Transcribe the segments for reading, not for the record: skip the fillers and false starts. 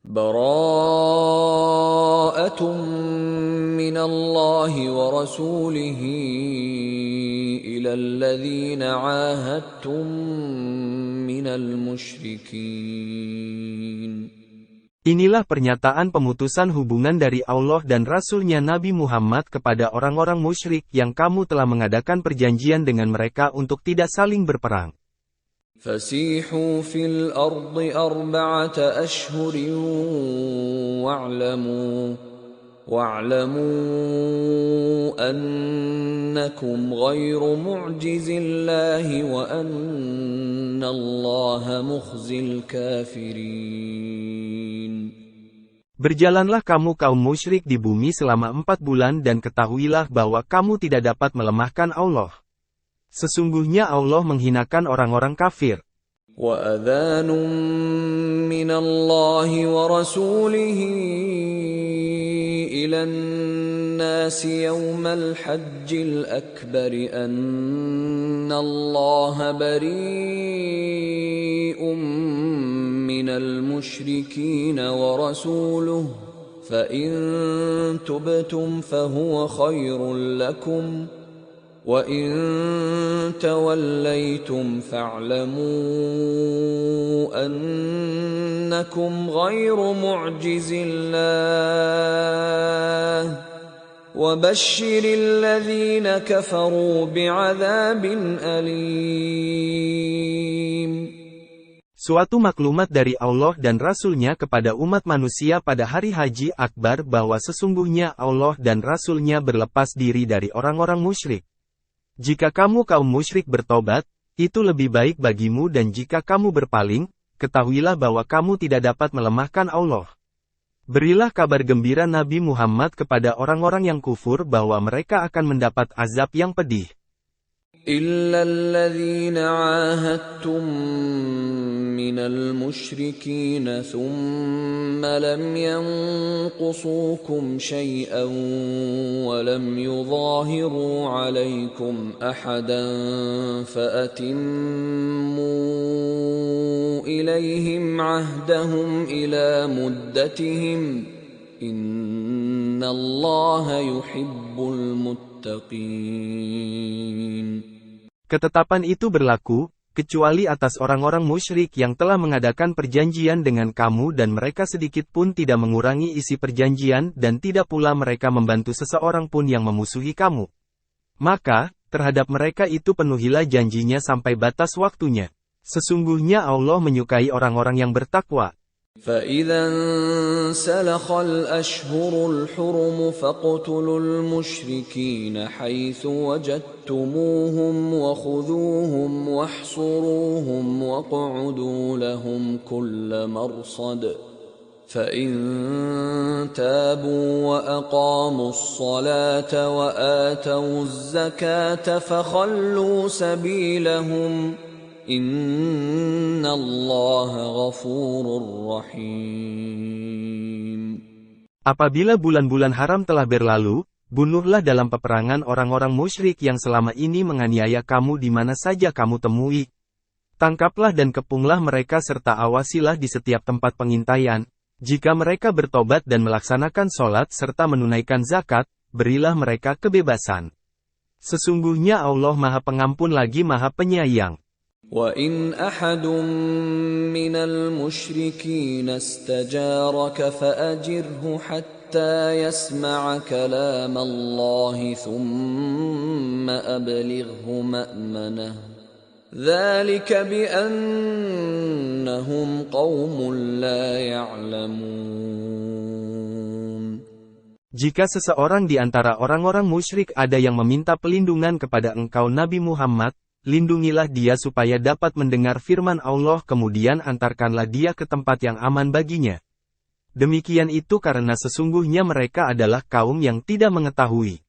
Bara'atun minallahi wa rasulihi ilal ladzina 'ahadtum minal musyrikin. Inilah pernyataan pemutusan hubungan dari Allah dan Rasul-Nya Nabi Muhammad kepada orang-orang musyrik yang kamu telah mengadakan perjanjian dengan mereka untuk tidak saling berperang. Fasihu fil ardi arba'ata ashhurin wa'lamu annakum ghairu mu'jizillahi wa annallaha mukhzil kafirin. Berjalanlah kamu kaum musyrik di bumi selama 4 bulan dan ketahuilah bahwa kamu tidak dapat melemahkan Allah. Sesungguhnya Allah menghinakan orang-orang kafir. وَأَذَانٌ مِّنَ اللَّهِ وَرَسُولِهِ إِلَى النَّاسِ يَوْمَ الْحَجِّ الْأَكْبَرِ أَنَّ اللَّهَ بَرِيءٌ مِّنَ الْمُشْرِكِينَ وَرَسُولُهُ فَإِن تُبْتُمْ فَهُوَ خَيْرٌ لَّكُمْ وَإِن تَوَلَّيْتُمْ فَاعْلَمُوا أَنَّكُمْ غَيْرُ مُعْجِزِي اللَّهِ وَبَشِّرِ الَّذِينَ كَفَرُوا بِعَذَابٍ أَلِيمٍ. Suatu maklumat dari Allah dan Rasul-Nya kepada umat manusia pada hari Haji Akbar bahwa sesungguhnya Allah dan Rasul-Nya berlepas diri dari orang-orang musyrik. Jika kamu kaum musyrik bertobat, itu lebih baik bagimu dan jika kamu berpaling, ketahuilah bahwa kamu tidak dapat melemahkan Allah. Berilah kabar gembira Nabi Muhammad kepada orang-orang yang kufur bahwa mereka akan mendapat azab yang pedih. إِلَّا الَّذِينَ عَاهَدتُّم مِّنَ الْمُشْرِكِينَ ثُمَّ لَمْ يَنقُصُوكُمْ شَيْئًا وَلَمْ يُظَاهِرُوا عَلَيْكُمْ أَحَدًا فَأَتِمُّوا إِلَيْهِمْ عَهْدَهُمْ إِلَى مُدَّتِهِمْ إِنَّ اللَّهَ يُحِبُّ الْمُتَّقِينَ. Ketetapan itu berlaku, kecuali atas orang-orang musyrik yang telah mengadakan perjanjian dengan kamu dan mereka sedikit pun tidak mengurangi isi perjanjian dan tidak pula mereka membantu seseorang pun yang memusuhi kamu. Maka, terhadap mereka itu penuhilah janjinya sampai batas waktunya. Sesungguhnya Allah menyukai orang-orang yang bertakwa. فَإِذَا انسَلَخَ الْأَشْهُرُ الْحُرُمُ فَاقْتُلُوا الْمُشْرِكِينَ حَيْثُ وَجَدتُّمُوهُمْ وَخُذُوهُمْ وَاحْصُرُوهُمْ وَاقْعُدُوا لَهُمْ كُلَّ مَرْصَدٍ فَإِن تَابُوا وَأَقَامُوا الصَّلَاةَ وَآتَوُا الزَّكَاةَ فَخَلُّوا سَبِيلَهُمْ Innallaha ghafurur rahim. Apabila bulan-bulan haram telah berlalu, bunuhlah dalam peperangan orang-orang musyrik yang selama ini menganiaya kamu di mana saja kamu temui. Tangkaplah dan kepunglah mereka serta awasilah di setiap tempat pengintaian. Jika mereka bertobat dan melaksanakan sholat serta menunaikan zakat, berilah mereka kebebasan. Sesungguhnya Allah Maha Pengampun lagi Maha Penyayang. وَإِنْ أَحَدٌ مِّنَ الْمُشْرِكِينَ اسْتَجَارَكَ فَأَجِرْهُ حَتَّى يَسْمَعَ كَلَامَ اللَّهِ ثُمَّ أَبْلِغْهُ مَأْمَنَهُ ذَلِكَ بِأَنَّهُمْ قَوْمٌ لَّا يَعْلَمُونَ. Jika seseorang di antara orang-orang musyrik ada yang meminta pelindungan kepada engkau Nabi Muhammad, lindungilah dia supaya dapat mendengar firman Allah kemudian antarkanlah dia ke tempat yang aman baginya. Demikian itu karena sesungguhnya mereka adalah kaum yang tidak mengetahui.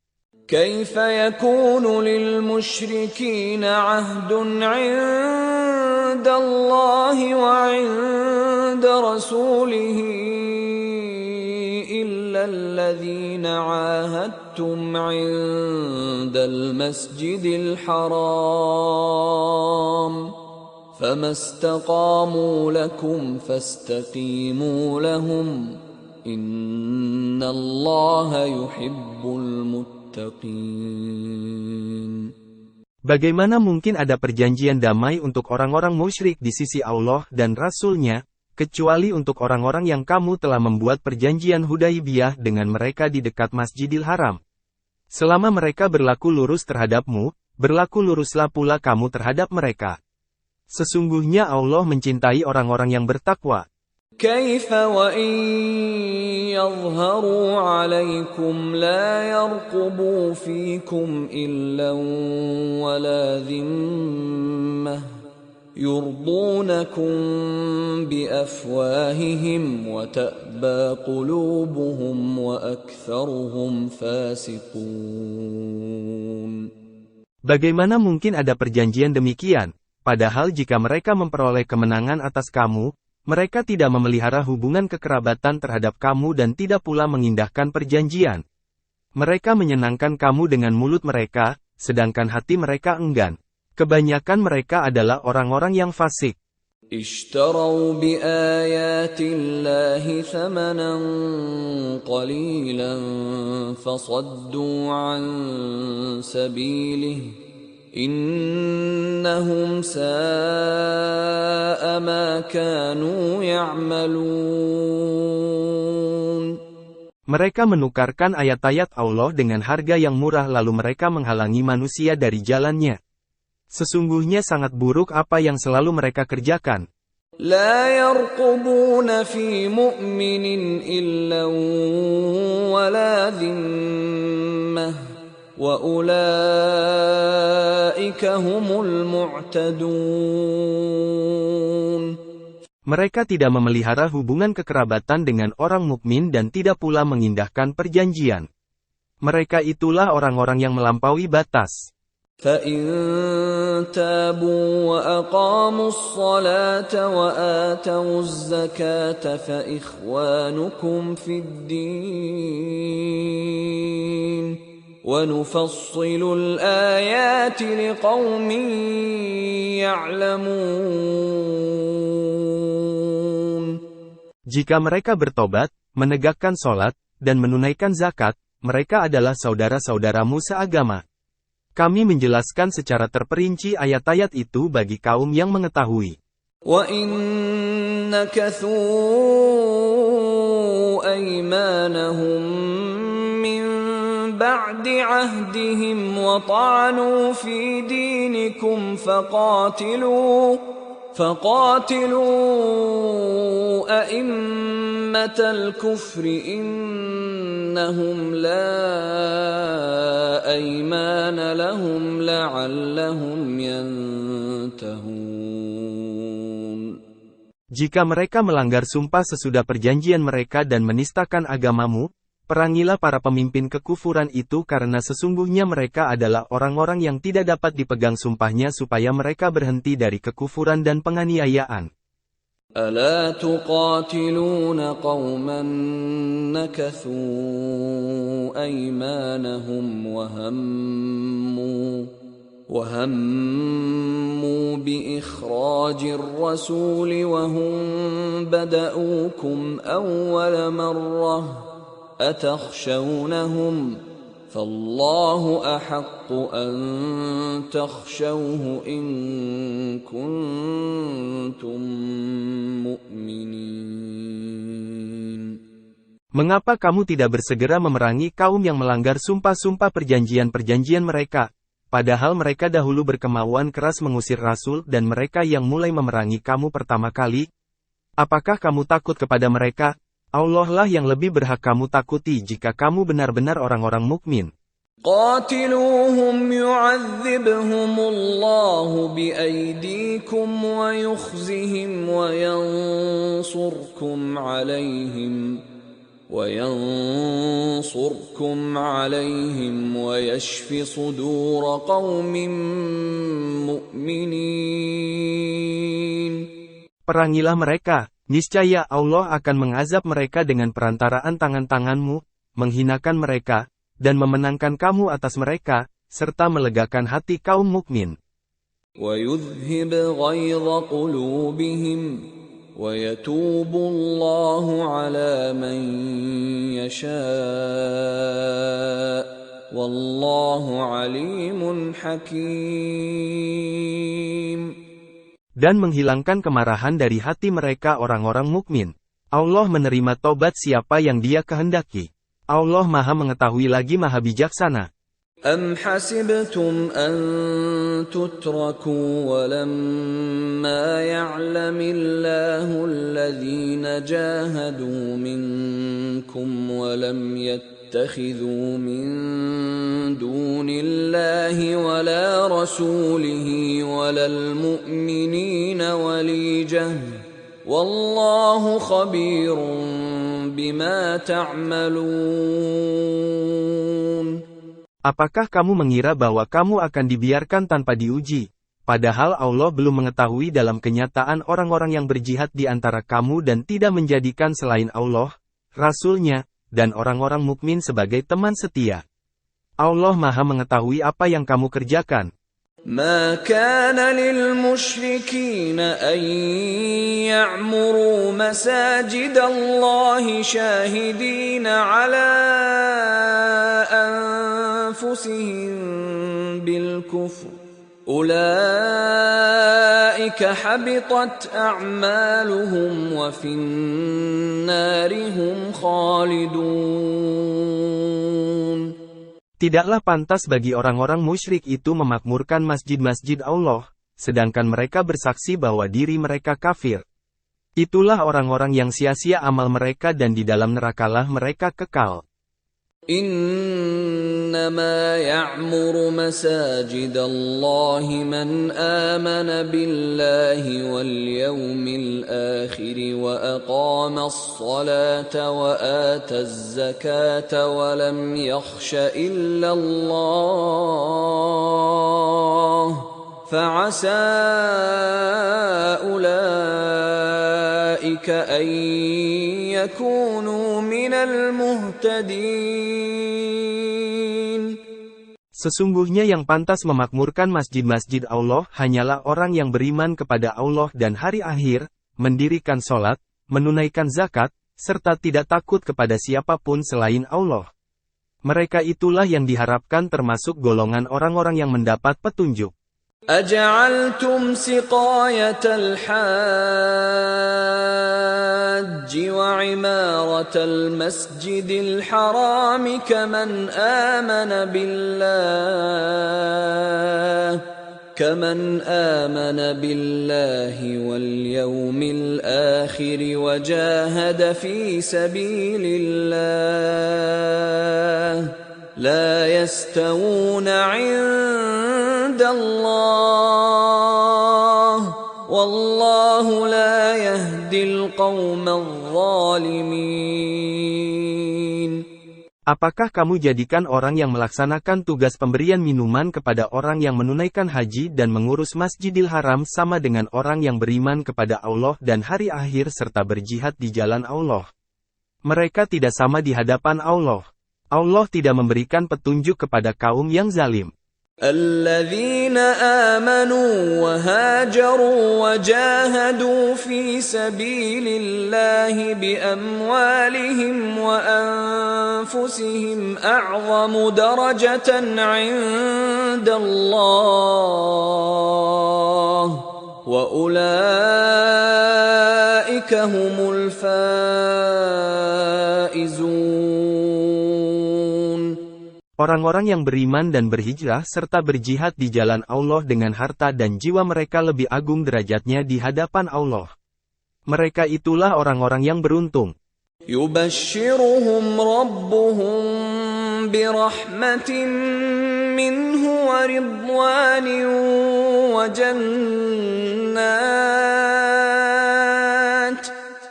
كيف يكون للمشركين عهد عند الله وعند رسوله إلا الذين عاهدتم عند المسجد الحرام فما استقاموا لكم فاستقيموا لهم إن الله يحب المتقين. Bagaimana mungkin ada perjanjian damai untuk orang-orang musyrik di sisi Allah dan Rasul-Nya, kecuali untuk orang-orang yang kamu telah membuat perjanjian Hudaibiyah dengan mereka di dekat Masjidil Haram. Selama mereka berlaku lurus terhadapmu, berlaku luruslah pula kamu terhadap mereka. Sesungguhnya Allah mencintai orang-orang yang bertakwa. كيف وإن يظهروا عليكم لا يرقبوا فيكم إلا ولا ذمة يرضونكم بأفواههم وتأبى قلوبهم وأكثرهم فاسقون. Bagaimana mungkin ada perjanjian demikian, padahal jika mereka memperoleh kemenangan atas kamu, mereka tidak memelihara hubungan kekerabatan terhadap kamu dan tidak pula mengindahkan perjanjian. Mereka menyenangkan kamu dengan mulut mereka, sedangkan hati mereka enggan. Kebanyakan mereka adalah orang-orang yang fasik. اشتروا بآيات الله ثمنا قليلا فصدوا عن سبيله إنهم ساء ما كانوا يعملون. Mereka menukarkan ayat-ayat Allah dengan harga yang murah lalu mereka menghalangi manusia dari jalannya. Sesungguhnya sangat buruk apa yang selalu mereka kerjakan. لا يرقبون في مؤمن إلا ولا ذمة وَأُولَئِكَ هُمُ الْمُعْتَدُونَ. Mereka tidak memelihara hubungan kekerabatan dengan orang mukmin dan tidak pula mengindahkan perjanjian. Mereka itulah orang-orang yang melampaui batas. فَإِن تَابُوا وَأَقَامُوا الصَّلَاةَ وَآتَوُا الزَّكَاةَ فَإِخْوَانُكُمْ فِي الدِّينِ وَنُفَصِّلُ الْآيَاتِ لِقَوْمٍ يَعْلَمُونَ. Jika mereka bertobat, menegakkan sholat, dan menunaikan zakat, mereka adalah saudara-saudaramu seagama. Kami menjelaskan secara terperinci ayat-ayat itu bagi kaum yang mengetahui. وَإِن نَكَثُوا أَيْمَانَهُمْ مِنْ بَعْدِ عَهْدِهِمْ وَطَعَنُوا فِي دِينِكُمْ فَقَاتِلُوا أَئِمَّةَ الْكُفْرِ إِنَّهُمْ لَا أَيْمَانَ لَهُمْ لَعَلَّهُمْ يَنْتَهُونَ. Jika mereka melanggar sumpah sesudah perjanjian mereka dan menistakan agamamu, perangilah para pemimpin kekufuran itu karena sesungguhnya mereka adalah orang-orang yang tidak dapat dipegang sumpahnya supaya mereka berhenti dari kekufuran dan penganiayaan. أَلَا تُقَاتِلُونَ قَوْمًا نَكَثُوا أَيْمَانَهُمْ وَهَمُّوا بِإِخْرَاجِ الرَّسُولِ وَهُمْ بَدَأُوكُمْ أَوَّلَ مَرَّةٍ أَتَخْشَوْنَهُمْ فَاللَّهُ أَحَقُّ أَن تَخْشَوْهُ إِن كُنتُم مُّؤْمِنِينَ. Mengapa kamu tidak bersegera memerangi kaum yang melanggar sumpah-sumpah perjanjian-perjanjian mereka, padahal mereka dahulu berkemauan keras mengusir Rasul dan mereka yang mulai memerangi kamu pertama kali? Apakah kamu takut kepada mereka? Allah lah yang lebih berhak kamu takuti jika kamu benar-benar orang-orang mukmin. قاتلوهم يعذبهم الله بأيديكم ويخزهم وينصركم عليهم ويشف صدور قوم مؤمنين. Perangilah mereka, niscaya Allah akan mengazab mereka dengan perantaraan tangan-tanganmu, menghinakan mereka, dan memenangkan kamu atas mereka, serta melegakan hati kaum mukmin. ويذهب غيظ قلوبهم ويتوب الله على من يشاء والله عليم حكيم. Dan menghilangkan kemarahan dari hati mereka orang-orang mukmin. Allah menerima tobat siapa yang Dia kehendaki. Allah Maha mengetahui lagi Maha bijaksana. أم حسبتم أن تتركوا ولما يعلم الله الذين جاهدوا منكم ولم يتخذوا من دون الله ولا رسوله ولا المؤمنين وليجة والله خبير بما تعملون. Apakah kamu mengira bahwa kamu akan dibiarkan tanpa diuji, padahal Allah belum mengetahui dalam kenyataan orang-orang yang berjihad di antara kamu dan tidak menjadikan selain Allah, Rasul-Nya, dan orang-orang mukmin sebagai teman setia. Allah Maha mengetahui apa yang kamu kerjakan. ما كان للمشركين أن يعمروا مساجد الله شاهدين على أنفسهم بالكفر أولئك حبطت أعمالهم وفي النار هم خالدون. Tidaklah pantas bagi orang-orang musyrik itu memakmurkan masjid-masjid Allah, sedangkan mereka bersaksi bahwa diri mereka kafir. Itulah orang-orang yang sia-sia amal mereka dan di dalam nerakalah mereka kekal. إنما يعمر مساجد الله من آمن بالله واليوم الآخر وأقام الصلاة وآتى الزكاة ولم يخش إلا الله فعسى أولئك أن يكونوا من المهتدين. Sesungguhnya yang pantas memakmurkan masjid-masjid Allah hanyalah orang yang beriman kepada Allah dan hari akhir, mendirikan sholat, menunaikan zakat, serta tidak takut kepada siapapun selain Allah. Mereka itulah yang diharapkan termasuk golongan orang-orang yang mendapat petunjuk. أجعلتم سقاية الحاج وعمارة المسجد الحرام كمن آمن بالله واليوم الآخر وجاهد في سبيل الله لا يستوون عند الله والله لا يهدي القوم الظالمين. Apakah kamu jadikan orang yang melaksanakan tugas pemberian minuman kepada orang yang menunaikan haji dan mengurus Masjidil Haram sama dengan orang yang beriman kepada Allah dan hari akhir serta berjihad di jalan Allah? Mereka tidak sama di hadapan Allah. Allah tidak memberikan petunjuk kepada kaum yang zalim. الذين آمنوا وهاجروا وجاهدوا في سبيل الله بأموالهم وأنفسهم أعظم درجة عند الله وأولئك هم الفائزون. Orang-orang yang beriman dan berhijrah serta berjihad di jalan Allah dengan harta dan jiwa mereka lebih agung derajatnya di hadapan Allah. Mereka itulah orang-orang yang beruntung. يبشرهم ربهم برحمة منه ورضوان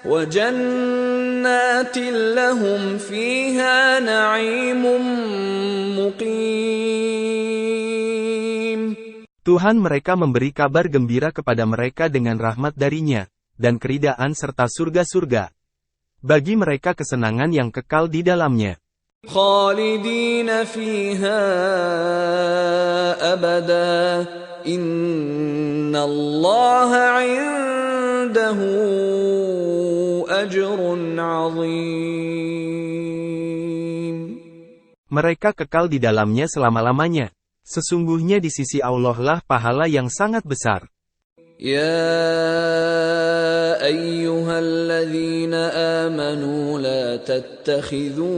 وجنات لهم فيها نعيم مقيم. Tuhan mereka memberi kabar gembira kepada mereka dengan rahmat darinya, dan keridaan serta surga-surga. Bagi mereka kesenangan yang kekal di dalamnya. خالدين فيها أبدا Innallaha 'indahu ajrun 'azim. Mereka kekal di dalamnya selama-lamanya. Sesungguhnya di sisi Allah lah pahala yang sangat besar. يا أيها الذين آمنوا لا تتخذوا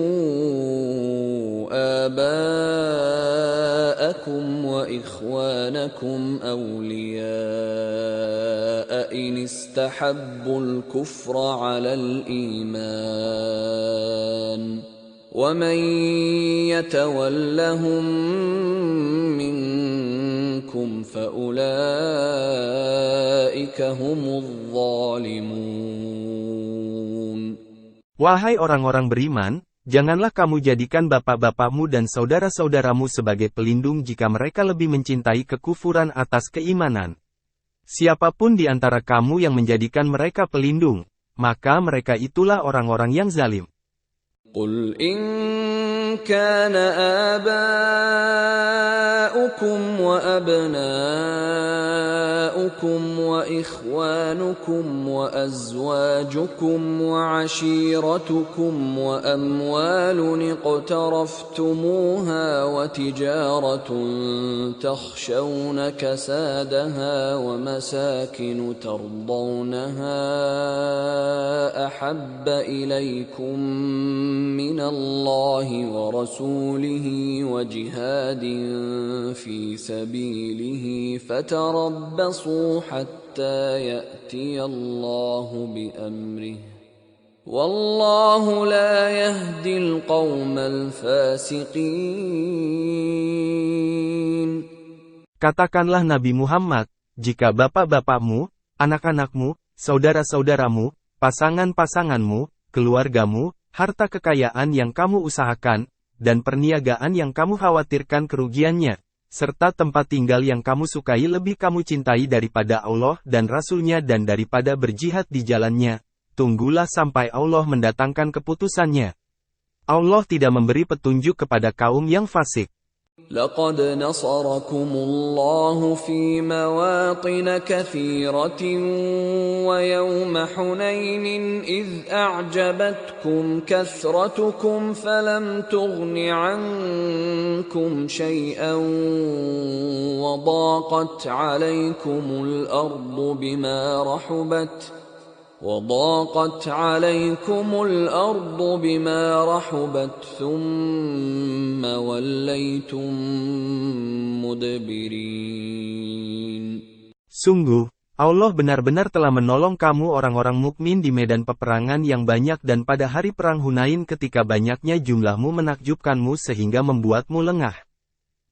آباءكم وإخوانكم أولياء إن استحبوا الكفر على الإيمان ومن يتولهم منكم فأولئك هم الظالمون. Wahai orang-orang beriman, janganlah kamu jadikan bapak-bapakmu dan saudara-saudaramu sebagai pelindung jika mereka lebih mencintai kekufuran atas keimanan. Siapapun di antara kamu yang menjadikan mereka pelindung, maka mereka itulah orang-orang yang zalim. قل إن كان آباؤكم وأبناؤكم وإخوانكم وأزواجكم وعشيرتكم وأموال اقترفتموها وتجارة تخشون كسادها ومساكن ترضونها أحب إليكم من الله ورسوله وجهاد في سبيله فتربصوا حتى يأتي الله بأمره والله لا يهدي القوم الفاسقين. Katakanlah Nabi Muhammad, jika bapak-bapakmu, anak-anakmu, saudara-saudaramu, pasangan-pasanganmu, keluargamu, harta kekayaan yang kamu usahakan, dan perniagaan yang kamu khawatirkan kerugiannya, serta tempat tinggal yang kamu sukai lebih kamu cintai daripada Allah dan Rasul-Nya dan daripada berjihad di jalannya, tunggulah sampai Allah mendatangkan keputusannya. Allah tidak memberi petunjuk kepada kaum yang fasik. لقد نصركم الله في مواطن كثيرة ويوم حنين إذ أعجبتكم كثرتكم فلم تغن عنكم شيئا وضاقت عليكم الأرض بما رحبت ثم وليتم مدبرين. Sungguh, Allah benar-benar telah menolong kamu orang-orang mukmin di medan peperangan yang banyak dan pada hari perang Hunain ketika banyaknya jumlahmu menakjubkanmu sehingga membuatmu lengah.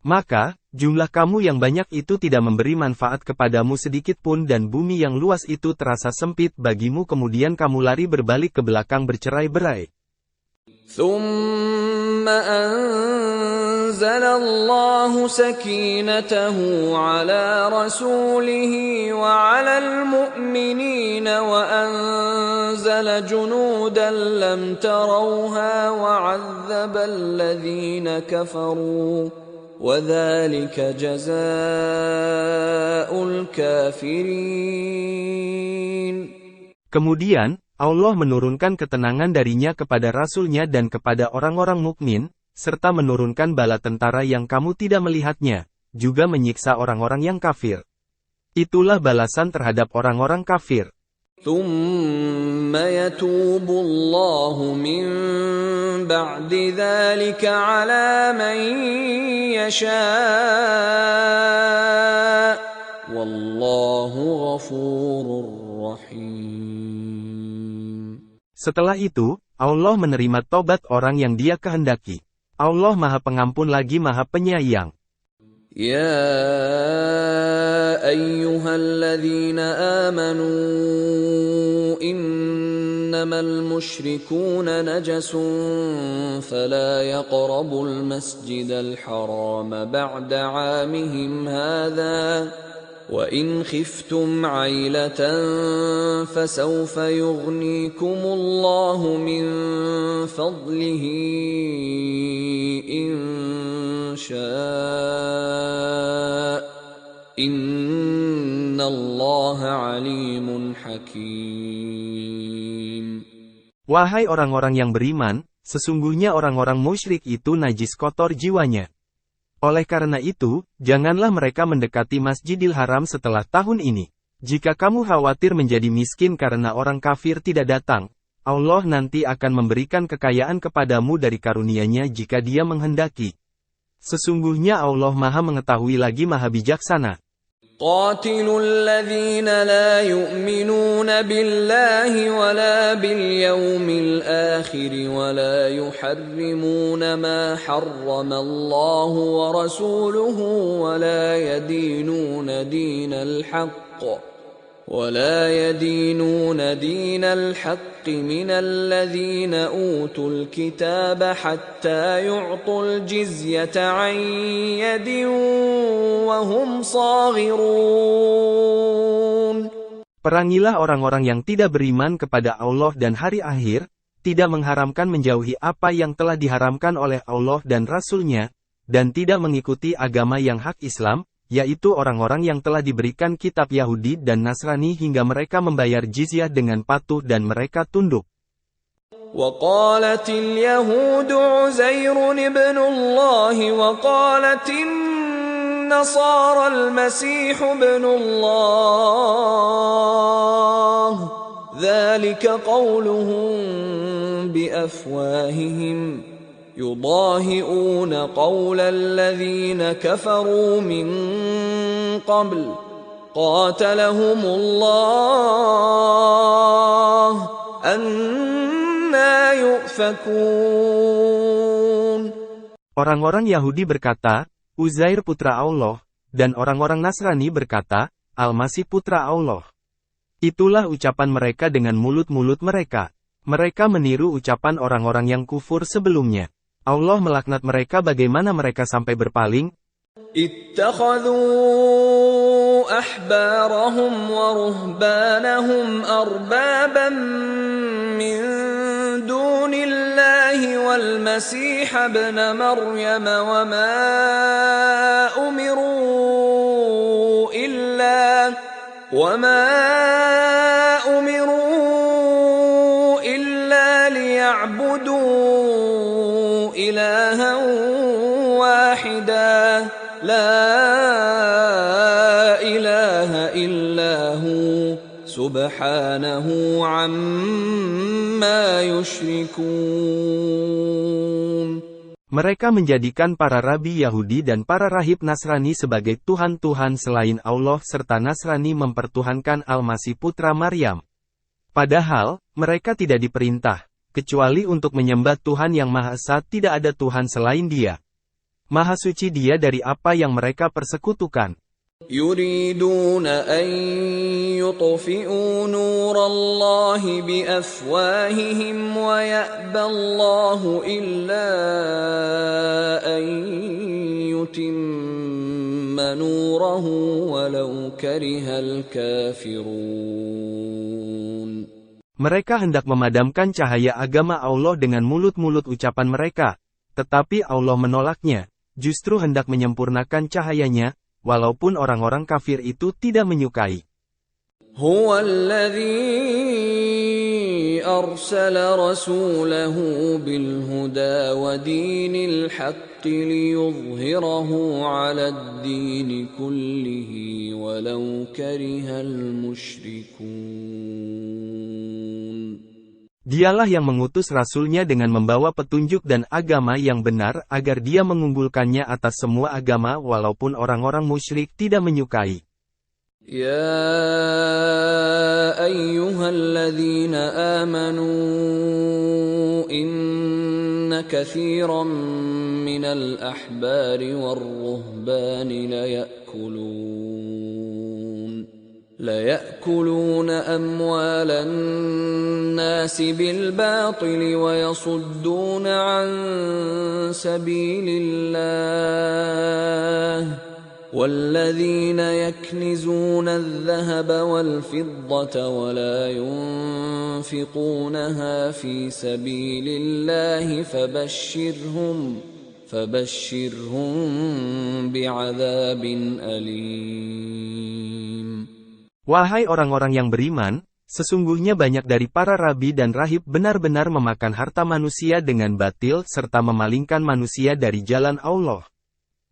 Maka, jumlah kamu yang banyak itu tidak memberi manfaat kepadamu sedikit pun dan bumi yang luas itu terasa sempit bagimu kemudian kamu lari berbalik ke belakang bercerai-berai. ثم أنزل الله سكينته على رسوله وعلى المؤمنين وأنزل جنودا لم تروها وعذب الذين كفروا وَذَلِكَ جَزَاءُ الْكَافِرِينَ. Kemudian, Allah menurunkan ketenangan darinya kepada Rasul-Nya dan kepada orang-orang mukmin, serta menurunkan bala tentara yang kamu tidak melihatnya, juga menyiksa orang-orang yang kafir. Itulah balasan terhadap orang-orang kafir. ثُمَّ يَتُوبُ اللَّهُ مِن بَعْدِ ذَلِكَ عَلَى مَن يَشَاءُ وَاللَّهُ غَفُورٌ رَّحِيمٌ. Setelah itu, Allah menerima tobat orang yang Dia kehendaki. Allah Maha Pengampun lagi Maha Penyayang. يا أيها الذين آمنوا إنما المشركون نجس فلا يقربوا المسجد الحرام بعد عامهم هذا وإن خفتم عيلة فسوف يغنيكم الله من فضله إن شاء إن Innallaha alimun hakim. Wahai orang-orang yang beriman, sesungguhnya orang-orang musyrik itu najis kotor jiwanya. Oleh karena itu, janganlah mereka mendekati Masjidil Haram setelah tahun ini. Jika kamu khawatir menjadi miskin karena orang kafir tidak datang, Allah nanti akan memberikan kekayaan kepadamu dari karunia-Nya jika Dia menghendaki. Sesungguhnya Allah Maha Mengetahui lagi Maha Bijaksana. قاتلوا الذين لا يؤمنون بالله ولا باليوم الآخر ولا يحرمون ما حرم الله ورسوله ولا يدينون دين الحق من الذين أوتوا الكتاب حتى يعطوا الجزية عن يد وهم صاغرون. Perangilah orang-orang yang tidak beriman kepada Allah dan hari akhir, tidak mengharamkan menjauhi apa yang telah diharamkan oleh Allah dan Rasul-Nya, dan tidak mengikuti agama yang hak Islam, yaitu orang-orang yang telah diberikan kitab Yahudi dan Nasrani hingga mereka membayar jizyah dengan patuh dan mereka tunduk. وقالت اليهود عزير ابن الله وقالت النصارى المسيح ابن الله ذلك قولهم بأفواههم يضاهئون قول الذين كفروا من قبل قاتلهم الله أنى يؤفكون. Orang-orang Yahudi berkata, Uzair putra Allah, dan orang-orang Nasrani berkata, Al-Masih putra Allah. Itulah ucapan mereka dengan mulut-mulut mereka. Mereka meniru ucapan orang-orang yang kufur sebelumnya. Allah melaknat mereka bagaimana mereka sampai berpaling. Ittakhadhu ahbarahum wa ruhbanahum arbaban min dunillahi wal masih ibn Maryam wa ma umiru illa liya'budu ilahan wahida la ilaha illahu subhanahu amma yushrikun. Mereka menjadikan para rabi Yahudi dan para rahib Nasrani sebagai Tuhan-Tuhan selain Allah serta Nasrani mempertuhankan Al-Masih putra Maryam. Padahal, mereka tidak diperintah, kecuali untuk menyembah Tuhan yang Maha Esa, tidak ada Tuhan selain Dia. Maha suci Dia dari apa yang mereka persekutukan. Yuriduna an yutfi'u nurallahi biafwahihim wa ya'ballahu illa an yutimma nurahu walau karihal kafirun. Mereka hendak memadamkan cahaya agama Allah dengan mulut-mulut ucapan mereka, tetapi Allah menolaknya, justru hendak menyempurnakan cahayanya, walaupun orang-orang kafir itu tidak menyukai. Huwa alladhi arsala rasulahu bil huda wa dinil haqqi liyudhhirahu 'ala ad-din kullihi walau karihal musyrikun. Dialah yang mengutus Rasul-Nya dengan membawa petunjuk dan agama yang benar agar Dia mengunggulkannya atas semua agama walaupun orang-orang musyrik tidak menyukai. Ya ayyuhalladzina amanu inna katsiran minal ahbari war-ruhbani ليأكلون أموال الناس بالباطل ويصدون عن سبيل الله والذين يكنزون الذهب والفضة ولا ينفقونها في سبيل الله فبشرهم بعذاب أليم. Wahai orang-orang yang beriman, sesungguhnya banyak dari para rabi dan rahib benar-benar memakan harta manusia dengan batil serta memalingkan manusia dari jalan Allah.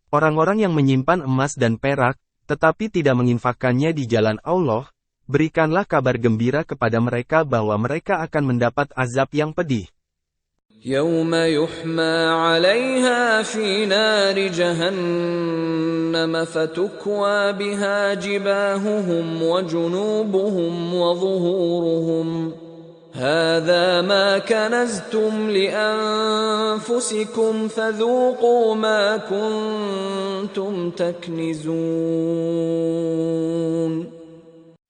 Orang-orang yang menyimpan emas dan perak, tetapi tidak menginfakkannya di jalan Allah, berikanlah kabar gembira kepada mereka bahwa mereka akan mendapat azab yang pedih. يوم يحمى عليها في نار جهنم فتكوى بها جباههم وجنوبهم وظهورهم هذا ما كنزتم لأنفسكم فذوقوا ما كنتم تكنزون.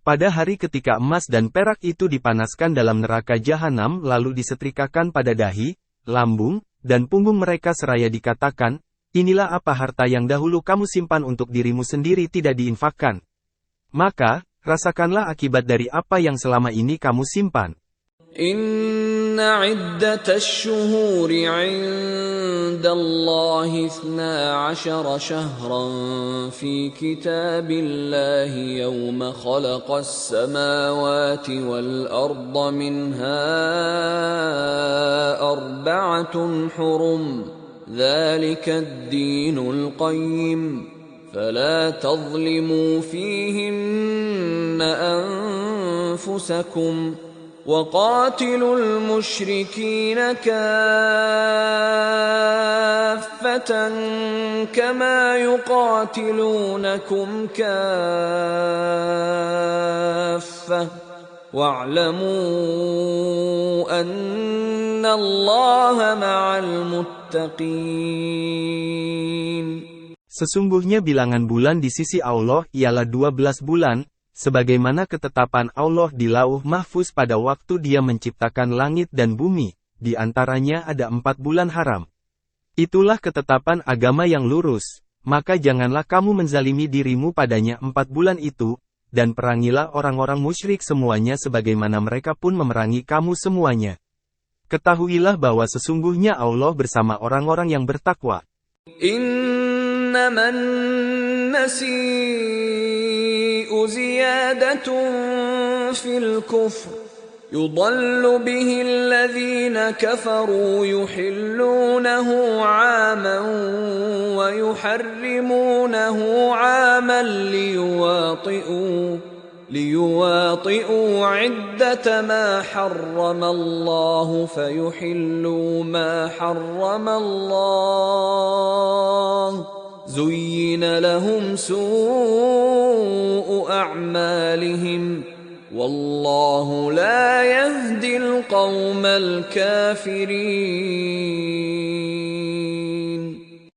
Pada hari ketika emas dan perak itu dipanaskan dalam neraka jahanam lalu disetrikakan pada dahi, lambung, dan punggung mereka seraya dikatakan, inilah apa harta yang dahulu kamu simpan untuk dirimu sendiri tidak diinfakkan. Maka, rasakanlah akibat dari apa yang selama ini kamu simpan. Inna iddatasy syuhuri 'inda Allahi 12 syahran fi kitabillahi yawma khalaqas samawati wal arda minha arba'atun hurum dzalika ad-dinul qayyim fala tadhlimu fihinna anfusakum وَقَاتِلُوا الْمُشْرِكِينَ كَافَّةً كَمَا يُقَاتِلُونَكُمْ كَافَّةً وَاعْلَمُوا أَنَّ اللَّهَ مَعَ الْمُتَّقِينَ. Sesungguhnya bilangan bulan di sisi Allah ialah 12 bulan, sebagaimana ketetapan Allah di Lauh Mahfuz pada waktu Dia menciptakan langit dan bumi, di antaranya ada 4 bulan haram. Itulah ketetapan agama yang lurus, maka janganlah kamu menzalimi dirimu padanya 4 bulan itu, dan perangilah orang-orang musyrik semuanya sebagaimana mereka pun memerangi kamu semuanya. Ketahuilah bahwa sesungguhnya Allah bersama orang-orang yang bertakwa. Innaman nasi'u ziyadatun fil kufr yudallu bihi alladhina kafaru yuhillunahu 'aman wa yuharrimunahu 'aman liyuwati'u 'iddata ma harrama Allah fayuhillu ma harrama Allah zuyyina lahum su'u a'malihim wallahu la yahdil qaumal kafirin.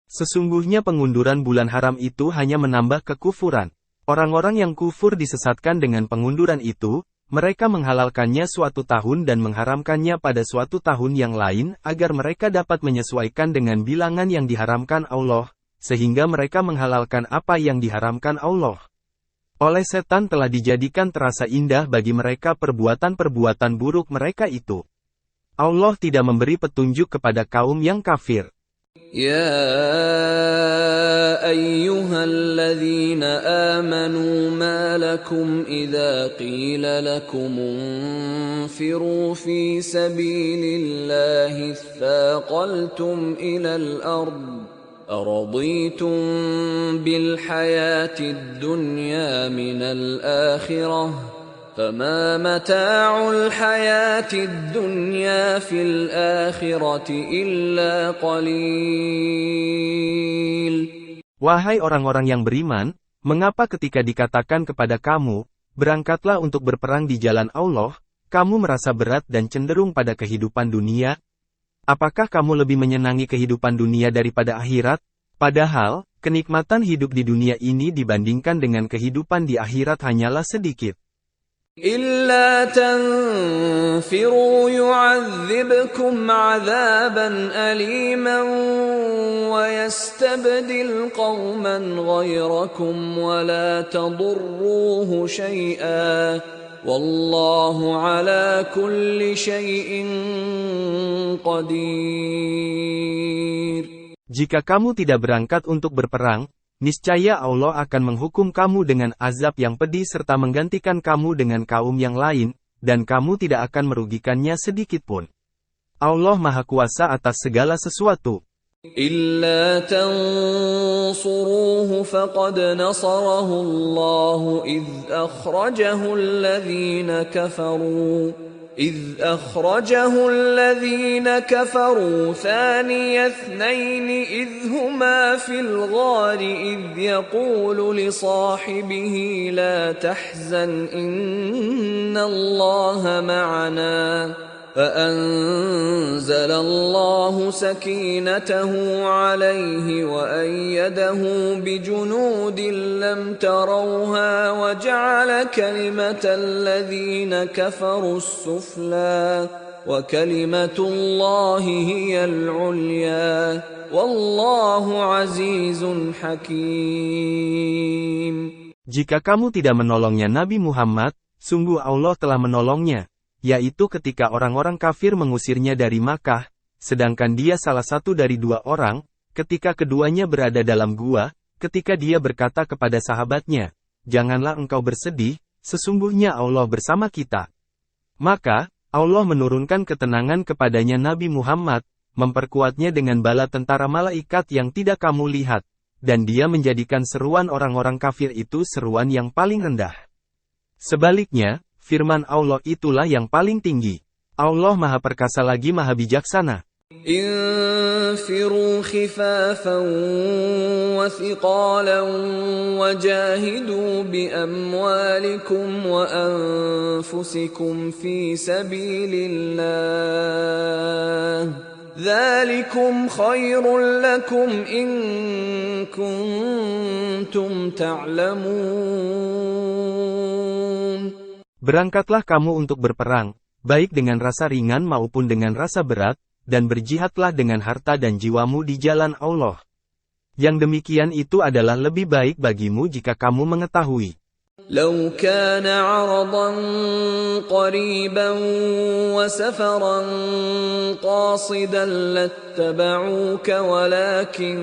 Sesungguhnya pengunduran bulan haram itu hanya menambah kekufuran. Orang-orang yang kufur disesatkan dengan pengunduran itu, mereka menghalalkannya suatu tahun dan mengharamkannya pada suatu tahun yang lain agar mereka dapat menyesuaikan dengan bilangan yang diharamkan Allah, sehingga mereka menghalalkan apa yang diharamkan Allah. Oleh setan telah dijadikan terasa indah bagi mereka perbuatan-perbuatan buruk mereka itu. Allah tidak memberi petunjuk kepada kaum yang kafir. Ya ayyuhalladzina amanu ma lakum idza qila lakum unfiru fi sabilillahi thaqaltum ilal ard أرضيتم بالحياة الدنيا من الآخرة فما متاع الحياة الدنيا في الآخرة إلا قليل. Wahai orang-orang yang beriman, mengapa ketika dikatakan kepada kamu, berangkatlah untuk berperang di jalan Allah, kamu merasa berat dan cenderung pada kehidupan dunia? Apakah kamu lebih menyenangi kehidupan dunia daripada akhirat? Padahal, kenikmatan hidup di dunia ini dibandingkan dengan kehidupan di akhirat hanyalah sedikit. Illa tanfiru yu'adzibkum 'adzaban aliman wa yastabdil qauman ghayrakum wa la tadurruhu syai'a. Wallahu ala kulli syai'in qadir. Jika kamu tidak berangkat untuk berperang, Niscaya Allah akan menghukum kamu dengan azab yang pedih serta menggantikan kamu dengan kaum yang lain, dan kamu tidak akan merugikannya sedikitpun. Allah Maha Kuasa atas segala sesuatu. إلا تنصروه فقد نصره الله إذ أخرجه الذين كفروا ثاني اثنين إذ هما في الغار إذ يقول لصاحبه لا تحزن إن الله معنا فأنزل الله سكينته عليه وأيده بجنود لم تروها وجعل كلمة الذين كفروا السفلى وكلمة الله هي العليا والله عزيز حكيم. Jika kamu tidak menolongnya Nabi Muhammad, sungguh Allah telah menolongnya, yaitu ketika orang-orang kafir mengusirnya dari Makkah, sedangkan dia salah satu dari dua orang, ketika keduanya berada dalam gua, ketika dia berkata kepada sahabatnya, "Janganlah engkau bersedih, sesungguhnya Allah bersama kita." Maka, Allah menurunkan ketenangan kepadanya Nabi Muhammad, memperkuatnya dengan bala tentara malaikat yang tidak kamu lihat, dan dia menjadikan seruan orang-orang kafir itu seruan yang paling rendah. Sebaliknya, firman Allah itulah yang paling tinggi. Allah Maha Perkasa lagi Maha Bijaksana. انفروا خفافا وثقالا وجاهدوا بأموالكم وأنفسكم في سبيل الله ذلكم خير لكم إن كنتم تعلمون. Berangkatlah kamu untuk berperang, baik dengan rasa ringan maupun dengan rasa berat, dan berjihadlah dengan harta dan jiwamu di jalan Allah. Yang demikian itu adalah lebih baik bagimu jika kamu mengetahui. لو كان عرضا قريبا وسفرا قاصدا لاتبعوك ولكن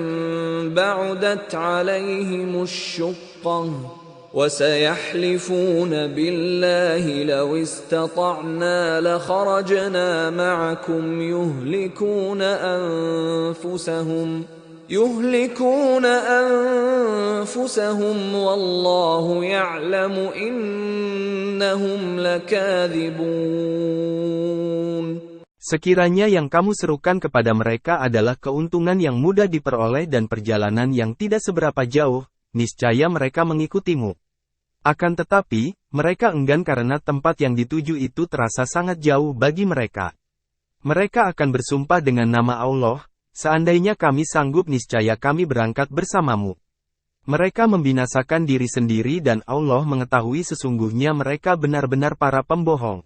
بعدت عليهم الشقة وسيحلفون بالله لو استطعنا لخرجنا معكم يهلكون أنفسهم والله يعلم إنهم لكاذبون. Sekiranya yang kamu serukan kepada mereka adalah keuntungan yang mudah diperoleh dan perjalanan yang tidak seberapa jauh, niscaya mereka mengikutimu. Akan tetapi, mereka enggan karena tempat yang dituju itu terasa sangat jauh bagi mereka. Mereka akan bersumpah dengan nama Allah, seandainya kami sanggup niscaya kami berangkat bersamamu. Mereka membinasakan diri sendiri dan Allah mengetahui sesungguhnya mereka benar-benar para pembohong.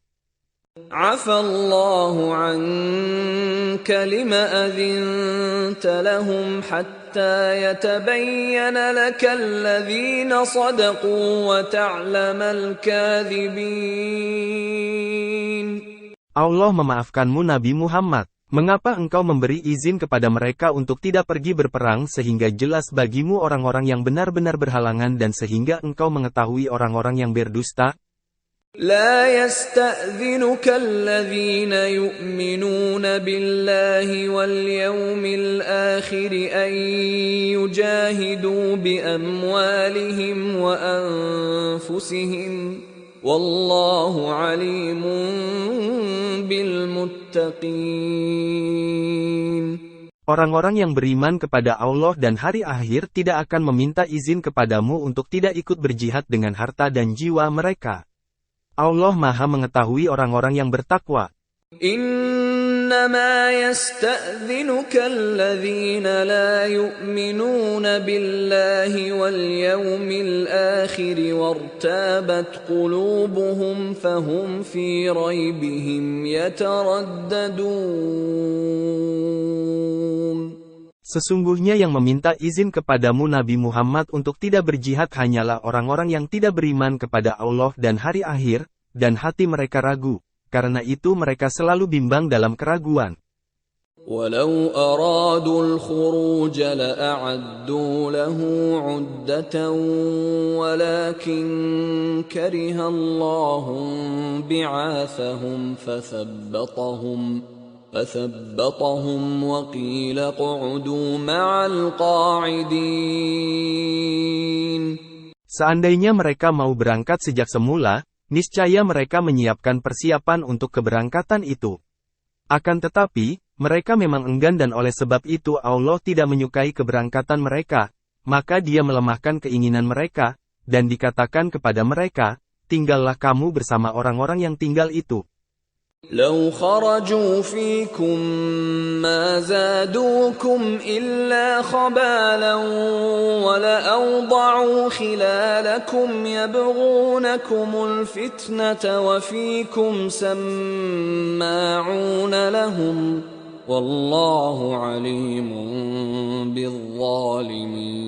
عفى الله عنك لما أذنت لهم حتى يتبين لك الذين صدقوا وتعلم الكاذبين. Allah memaafkanmu Nabi Muhammad. Mengapa engkau memberi izin kepada mereka untuk tidak pergi berperang sehingga jelas bagimu orang-orang yang benar-benar berhalangan dan sehingga engkau mengetahui orang-orang yang berdusta? لا يستأذنك الذين يؤمنون بالله واليوم الآخر أن يجاهدوا بأموالهم وأنفسهم والله عليم بالمتقين. Orang-orang yang beriman kepada Allah dan hari akhir tidak akan meminta izin kepadamu untuk tidak ikut berjihad dengan harta dan jiwa mereka. Allah Maha mengetahui orang-orang yang bertakwa. إنما يستأذنك الذين لا يؤمنون بالله واليوم الآخر وارتابت قلوبهم فهم في ريبهم يترددون. Sesungguhnya yang meminta izin kepadamu Nabi Muhammad untuk tidak berjihad hanyalah orang-orang yang tidak beriman kepada Allah dan hari akhir, dan hati mereka ragu, karena itu mereka selalu bimbang dalam keraguan. ولو أرادوا الخروج لأعدوا له عدة ولكن كره الله بعاثهم فثبطهم وقيل اقعدوا مع القاعدين. Seandainya mereka mau berangkat sejak semula, niscaya mereka menyiapkan persiapan untuk keberangkatan itu. Akan tetapi, mereka memang enggan dan oleh sebab itu Allah tidak menyukai keberangkatan mereka, maka Dia melemahkan keinginan mereka, dan dikatakan kepada mereka, tinggallah kamu bersama orang-orang yang tinggal itu. لو خرجوا فيكم ما زادوكم إلا خبالا ولأوضعوا خلالكم يبغونكم الفتنة وفيكم سماعون لهم والله عليم بالظالمين.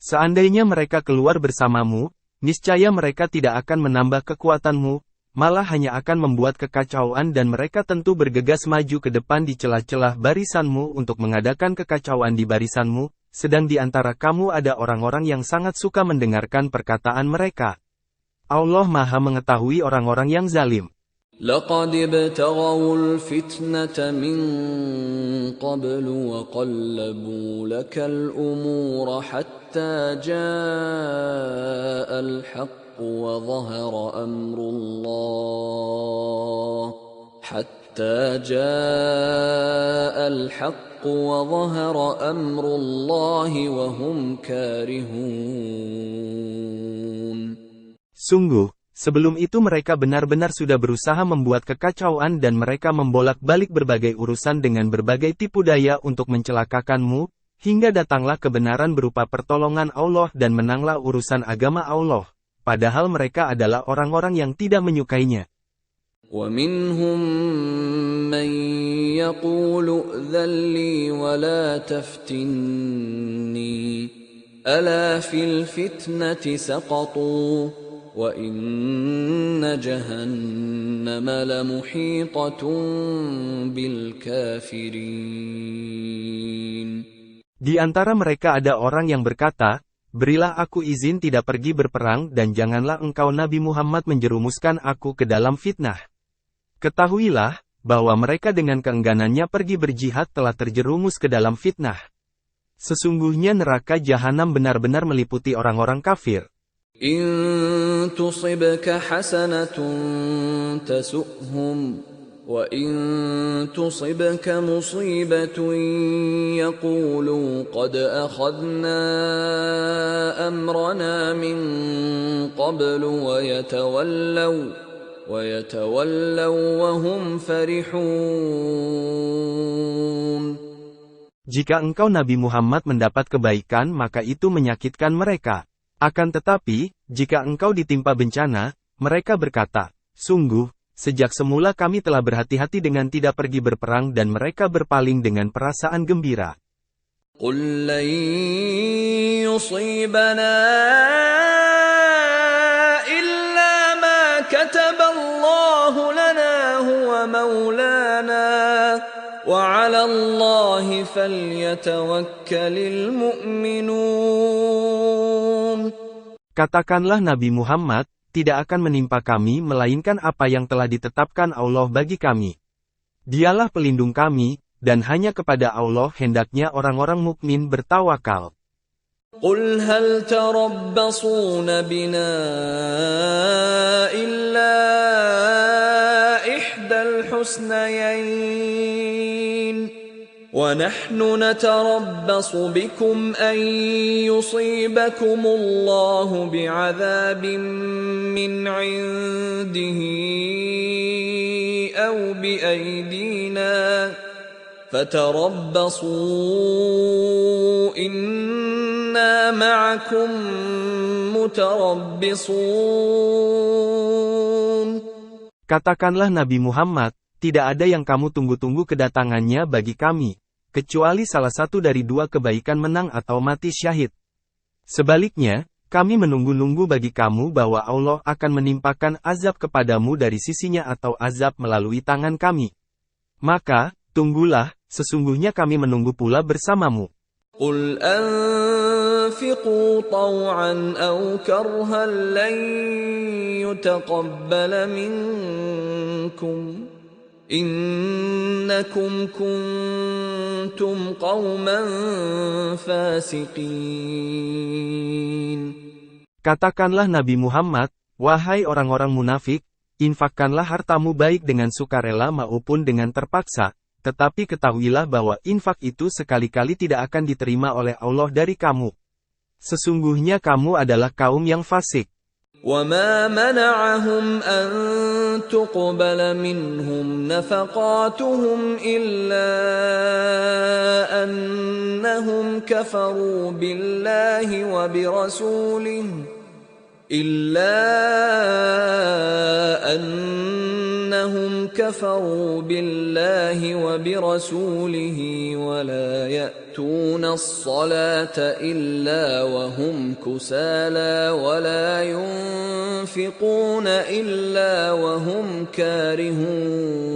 Seandainya mereka keluar bersamamu, niscaya mereka tidak akan menambah kekuatanmu, malah hanya akan membuat kekacauan dan mereka tentu bergegas maju ke depan di celah-celah barisanmu untuk mengadakan kekacauan di barisanmu, sedang di antara kamu ada orang-orang yang sangat suka mendengarkan perkataan mereka. Allah Maha mengetahui orang-orang yang zalim. لقد ابتغوا الفتنة من قبل وقلبوا لك الأمور حتى جاء الحق وظهر أمر الله وهم كارهون. Sungguh, sebelum itu mereka benar-benar sudah berusaha membuat kekacauan dan mereka membolak-balik berbagai urusan dengan berbagai tipu daya untuk mencelakakanmu, hingga datanglah kebenaran berupa pertolongan Allah dan menanglah urusan agama Allah, padahal mereka adalah orang-orang yang tidak menyukainya. وَمِنْهُمْ مَنْ يَقُولُ ائْذَنْ لِي وَلَا تَفْتِنِّي أَلَا فِي الْفِتْنَةِ سَقَطُوا وَإِنَّ جَهَنَّمَ لَمُحِيطَةٌ بِالْكَافِرِينَ. Di antara mereka ada orang yang berkata, berilah aku izin tidak pergi berperang dan janganlah engkau Nabi Muhammad menjerumuskan aku ke dalam fitnah. Ketahuilah, bahwa mereka dengan keengganannya pergi berjihad telah terjerumus ke dalam fitnah. Sesungguhnya neraka jahanam benar-benar meliputi orang-orang kafir. إن تصبك حسنة تسؤهم وإن تصبك مصيبة يقولوا قد أخذنا أمرنا من قبل ويتولوا وهم فرحون. Jika engkau Nabi Muhammad mendapat kebaikan maka itu menyakitkan mereka. Akan tetapi, jika engkau ditimpa bencana, mereka berkata, sungguh, sejak semula kami telah berhati-hati dengan tidak pergi berperang dan mereka berpaling dengan perasaan gembira. قُل لَّن يُصِيبَنَا إِلَّا مَا كَتَبَ اللَّهُ لَنَا هُوَ مَوْلَانَا وَعَلَى اللَّهِ فَلْيَتَوَكَّلِ الْمُؤْمِنُونَ. Katakanlah Nabi Muhammad, tidak akan menimpa kami melainkan apa yang telah ditetapkan Allah bagi kami. Dialah pelindung kami, dan hanya kepada Allah hendaknya orang-orang mukmin bertawakal. قُلْ هَلْ تَرَبَّصُونَ بِنَا إِلَّا إِحْدَى الْحُسْنَيَيْنِ وَنَحْنُ نَتَرَبَّصُ بِكُمْ أَن يُصِيبَكُمُ اللَّهُ بِعَذَابٍ مِّنْ عِندِهِ أَوْ بِأَيْدِينَا فَتَرَبَّصُوا إِنَّا مَعَكُمْ مُتَرَبِّصُونَ. Katakanlah Nabi Muhammad, tidak ada yang kamu tunggu-tunggu kedatangannya bagi kami, kecuali salah satu dari dua kebaikan menang atau mati syahid. Sebaliknya, kami menunggu-nunggu bagi kamu bahwa Allah akan menimpakan azab kepadamu dari sisinya atau azab melalui tangan kami. Maka, Tunggulah, sesungguhnya kami menunggu pula bersamamu. قل أنفقوا طوعا أو كرها لن يتقبل منكم إنكم كنتم قوما فاسقين. Katakanlah Nabi Muhammad, wahai orang-orang munafik, infakkanlah hartamu baik dengan sukarela maupun dengan terpaksa, tetapi ketahuilah bahwa infak itu sekali-kali tidak akan diterima oleh Allah dari kamu. Sesungguhnya kamu adalah kaum yang fasik. وَمَا مَنَعَهُمْ أَن تُقْبَلَ مِنْهُمْ نَفَقَاتُهُمْ إِلَّا أَنَّهُمْ كَفَرُوا بِاللَّهِ وَبِرَسُولِهِ وَلَا يَأْتُونَ الصَّلَاةَ إِلَّا وَهُمْ كُسَالَى وَلَا يُنْفِقُونَ إِلَّا وَهُمْ كَارِهُونَ.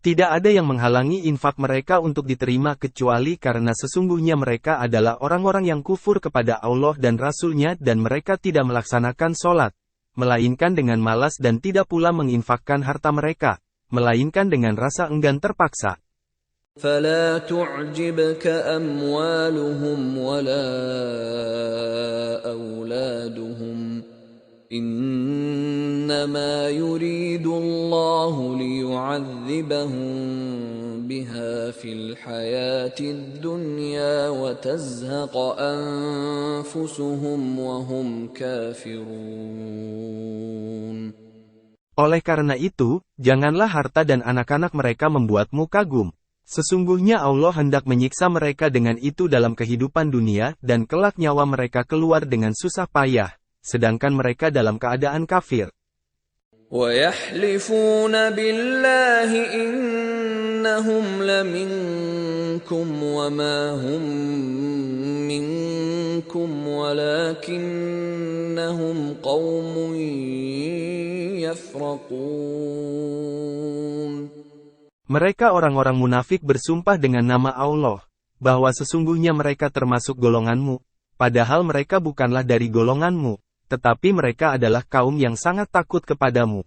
Tidak ada yang menghalangi infak mereka untuk diterima kecuali karena sesungguhnya mereka adalah orang-orang yang kufur kepada Allah dan Rasul-Nya dan mereka tidak melaksanakan sholat, melainkan dengan malas dan tidak pula menginfakkan harta mereka, melainkan dengan rasa enggan terpaksa. فَلَا تُعْجِبْكَ أَمْوَالُهُمْ وَلَا أَوْلَادُهُمْ إِنَّمَا يُرِيدُ اللَّهُ لِيُعَذِّبَهُم بِهَا فِي الْحَيَاةِ الدُّنْيَا وَتَزْهَقَ أَنفُسُهُمْ وَهُمْ كَافِرُونَ. Oleh karena itu, janganlah harta dan anak-anak mereka membuatmu kagum. Sesungguhnya Allah hendak menyiksa mereka dengan itu dalam kehidupan dunia dan kelak nyawa mereka keluar dengan susah payah, sedangkan mereka dalam keadaan kafir. وَيَحْلِفُونَ بِاللَّهِ إِنَّهُمْ لَمِنكُمْ وَمَا هُمْ مِنكُمْ وَلَكِنَّهُمْ قَوْمٌ يَفْرَقُونَ. Mereka orang-orang munafik bersumpah dengan nama Allah, bahwa sesungguhnya mereka termasuk golonganmu, padahal mereka bukanlah dari golonganmu, tetapi mereka adalah kaum yang sangat takut kepadamu.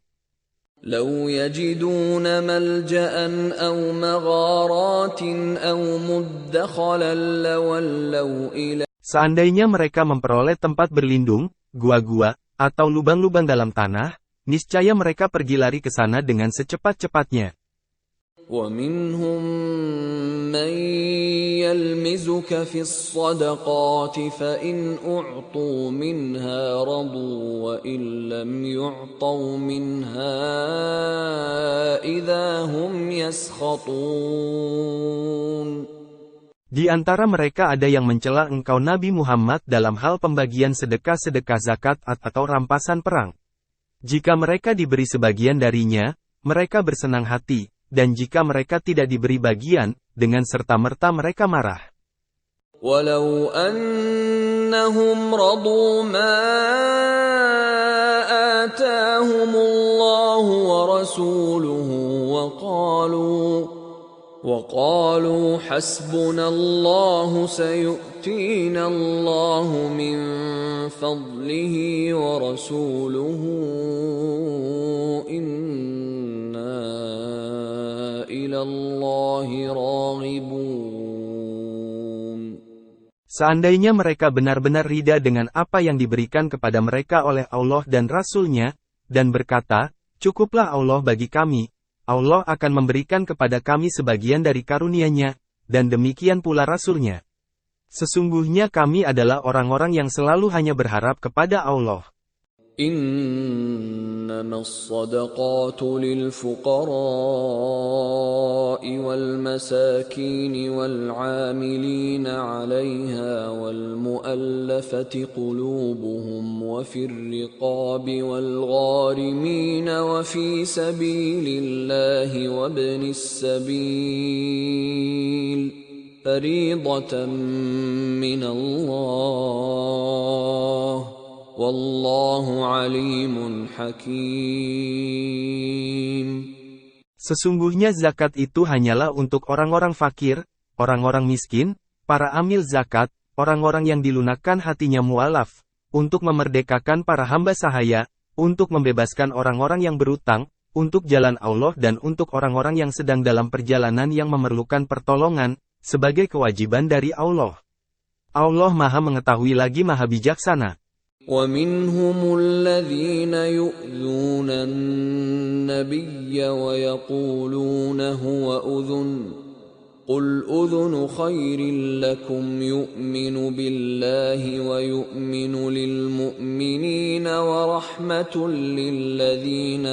لَوْ يَجِدُونَ مَلْجَأً أَوْ مَغَارَاتٍ أَوْ مُدَّخَلًا لَوَلَّوْا إِلَيْهِ. Seandainya mereka memperoleh tempat berlindung, gua-gua, atau lubang-lubang dalam tanah, niscaya mereka pergi lari ke sana dengan secepat-cepatnya. وَمِنْهُمْ مَنْ يَلْمِزُكَ فِي الصَّدَقَاتِ فَإِنْ أُعْطُوا مِنْهَا رَضُوا وَإِنْ لَمْ يُعْطَوْا مِنْهَا إِذَا هُمْ يَسْخَطُونَ. Di antara mereka ada yang mencela engkau Nabi Muhammad dalam hal pembagian sedekah-sedekah zakat atau rampasan perang. Jika mereka diberi sebagian darinya, mereka bersenang hati. Dan jika mereka tidak diberi bagian, dengan serta-merta mereka marah. وَلَوْ أَنَّهُمْ رَضُوا مَا آتَاهُمُ اللَّهُ وَرَسُولُهُ وَقَالُوا حَسْبُنَا اللَّهُ سَيُؤْتِينَا اللَّهُ مِنْ فَضْلِهِ وَرَسُولُهُ Seandainya mereka benar-benar rida dengan apa yang diberikan kepada mereka oleh Allah dan Rasul-Nya, dan berkata, cukuplah Allah bagi kami, Allah akan memberikan kepada kami sebagian dari karunia-Nya, dan demikian pula Rasul-Nya. Sesungguhnya kami adalah orang-orang yang selalu hanya berharap kepada Allah. إنما الصدقات للفقراء والمساكين والعاملين عليها والمؤلفة قلوبهم وفي الرقاب والغارمين وفي سبيل الله وابن السبيل فريضة من الله Wallahu alimun hakim. Sesungguhnya zakat itu hanyalah untuk orang-orang fakir, orang-orang miskin, para amil zakat, orang-orang yang dilunakkan hatinya mualaf, untuk memerdekakan para hamba sahaya, untuk membebaskan orang-orang yang berutang, untuk jalan Allah dan untuk orang-orang yang sedang dalam perjalanan yang memerlukan pertolongan, sebagai kewajiban dari Allah. Allah Maha Mengetahui lagi Maha Bijaksana. وَمِنْهُمُ الَّذِينَ يُؤْذُونَ النَّبِيَّ وَيَقُولُونَ هُوَ أُذُنٌ قُلْ أُذُنُ خَيْرٍ لَكُمْ يُؤْمِنُ بِاللَّهِ وَيُؤْمِنُ لِلْمُؤْمِنِينَ وَرَحْمَةٌ لِلَّذِينَ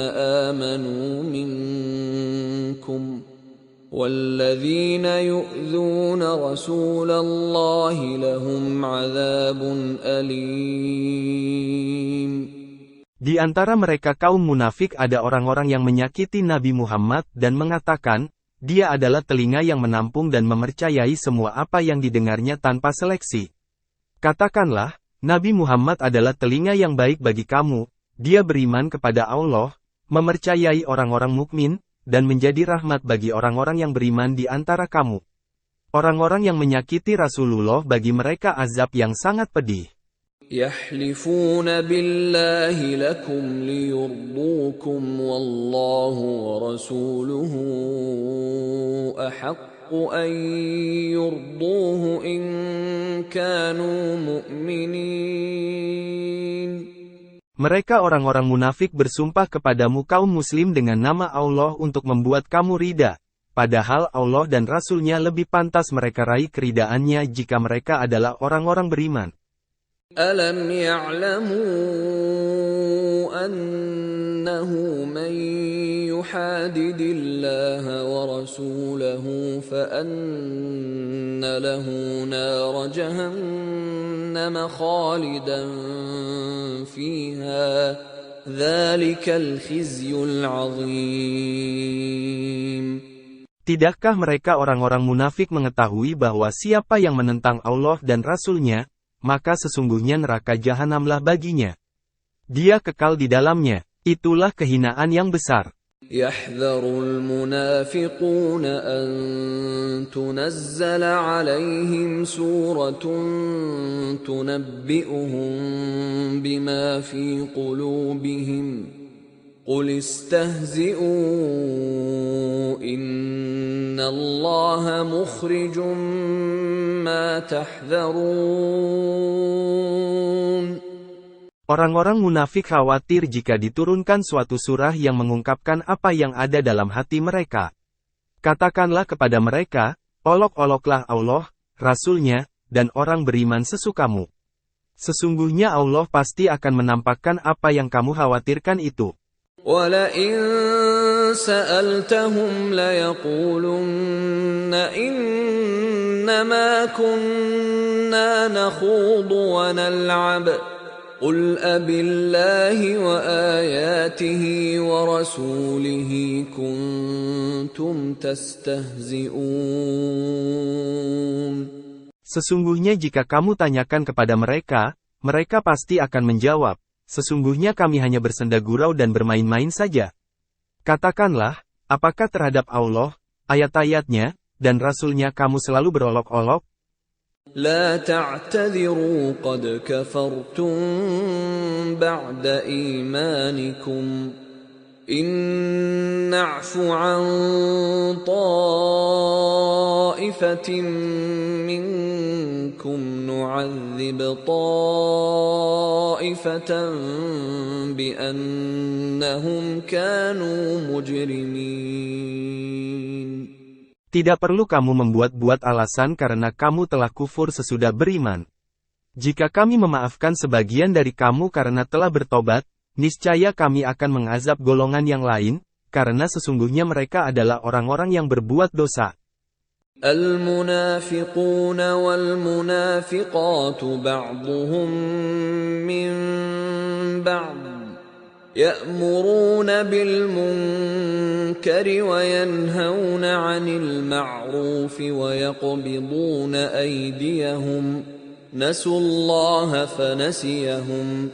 آمَنُوا مِنكُمْ وَالَّذِينَ يُؤْذُونَ رَسُولَ اللَّهِ لَهُمْ عَذَابٌ أَلِيمٌ. Di antara mereka kaum munafik ada orang-orang yang menyakiti Nabi Muhammad dan mengatakan, dia adalah telinga yang menampung dan memercayai semua apa yang didengarnya tanpa seleksi. Katakanlah, Nabi Muhammad adalah telinga yang baik bagi kamu, dia beriman kepada Allah, memercayai orang-orang mukmin, dan menjadi rahmat bagi orang-orang yang beriman di antara kamu. Orang-orang yang menyakiti Rasulullah bagi mereka azab yang sangat pedih. يَحْلِفُونَ بِاللَّهِ لَكُمْ لِيُرْضُوكُمْ وَاللَّهُ وَرَسُولُهُ أَحَقُّ أَن يُرْضُوهُ إِن كَانُوا مُؤْمِنِينَ. Mereka orang-orang munafik bersumpah kepadamu kaum muslim dengan nama Allah untuk membuat kamu ridha, padahal Allah dan Rasul-Nya lebih pantas mereka raih keridaannya jika mereka adalah orang-orang beriman. أَلَمْ يَعْلَمُوا أَنَّهُ مَن يُحَادِدِ اللَّهَ وَرَسُولَهُ فَأَنَّ لَهُ نَارَ جَهَنَّمَ خَالِدًا فِيهَا ذَلِكَ الْخِزْيُ الْعَظِيمُ. Tidakkah mereka orang-orang munafik mengetahui bahwa siapa yang menentang Allah dan Rasul-Nya, maka sesungguhnya neraka jahanamlah baginya. Dia kekal di dalamnya. Itulah kehinaan yang besar. يَحْذَرُ الْمُنَافِقُونَ أَن تُنَزَّلَ عَلَيْهِمْ سُورَةٌ تُنَبِّئُهُم بِمَا فِي قُلُوبِهِمْ قُلِ اسْتَهْزِئُوا إِنَّ اللَّهَ مُخْرِجٌ مَا تَحْذَرُونَ. Orang-orang munafik khawatir jika diturunkan suatu surah yang mengungkapkan apa yang ada dalam hati mereka. Katakanlah kepada mereka, olok-oloklah Allah, Rasul-Nya, dan orang beriman sesukamu. Sesungguhnya Allah pasti akan menampakkan apa yang kamu khawatirkan itu. وَلَئِن سَأَلْتَهُمْ لَيَقُولُنَّ إِنَّمَا كُنَّا نَخُوضُ وَنَلْعَبُ قُلْ أَبِاللَّهِ وَآيَاتِهِ وَرَسُولِهِ كُنْتُمْ تَسْتَهْزِئُونَ. Sesungguhnya jika kamu tanyakan kepada mereka, mereka pasti akan menjawab, sesungguhnya kami hanya bersenda gurau dan bermain-main saja. Katakanlah, apakah terhadap Allah, ayat-ayatnya, dan Rasul-Nya kamu selalu berolok-olok? لا تعتذروا قد كفرتم بعد إيمانكم إن نعف عن طائفة منكم نعذب طائفة بأنهم كانوا مجرمين. Tidak perlu kamu membuat-buat alasan karena kamu telah kufur sesudah beriman. Jika kami memaafkan sebagian dari kamu karena telah bertobat, niscaya kami akan mengazab golongan yang lain, karena sesungguhnya mereka adalah orang-orang yang berbuat dosa. المنافقون والمنافقات بعضهم من بعض يأمرون بالمنكر وينهون عن المعروف ويقبضون أيديهم نسوا الله فنسيهم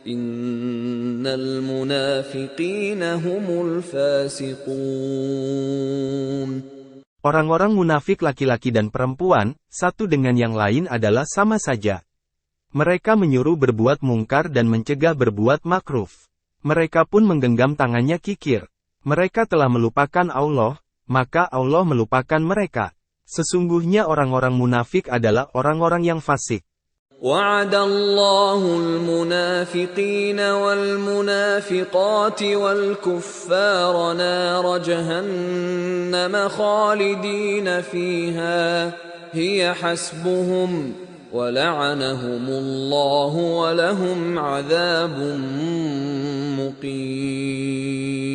Innal munafiqina humul fasiqun. Orang-orang munafik laki-laki dan perempuan, satu dengan yang lain adalah sama saja. Mereka menyuruh berbuat mungkar dan mencegah berbuat makruf. Mereka pun menggenggam tangannya kikir. Mereka telah melupakan Allah, maka Allah melupakan mereka. Sesungguhnya orang-orang munafik adalah orang-orang yang fasik. وعد الله المنافقين والمنافقات والكفار نار جهنم خالدين فيها هي حسبهم ولعنهم الله ولهم عذاب مقيم.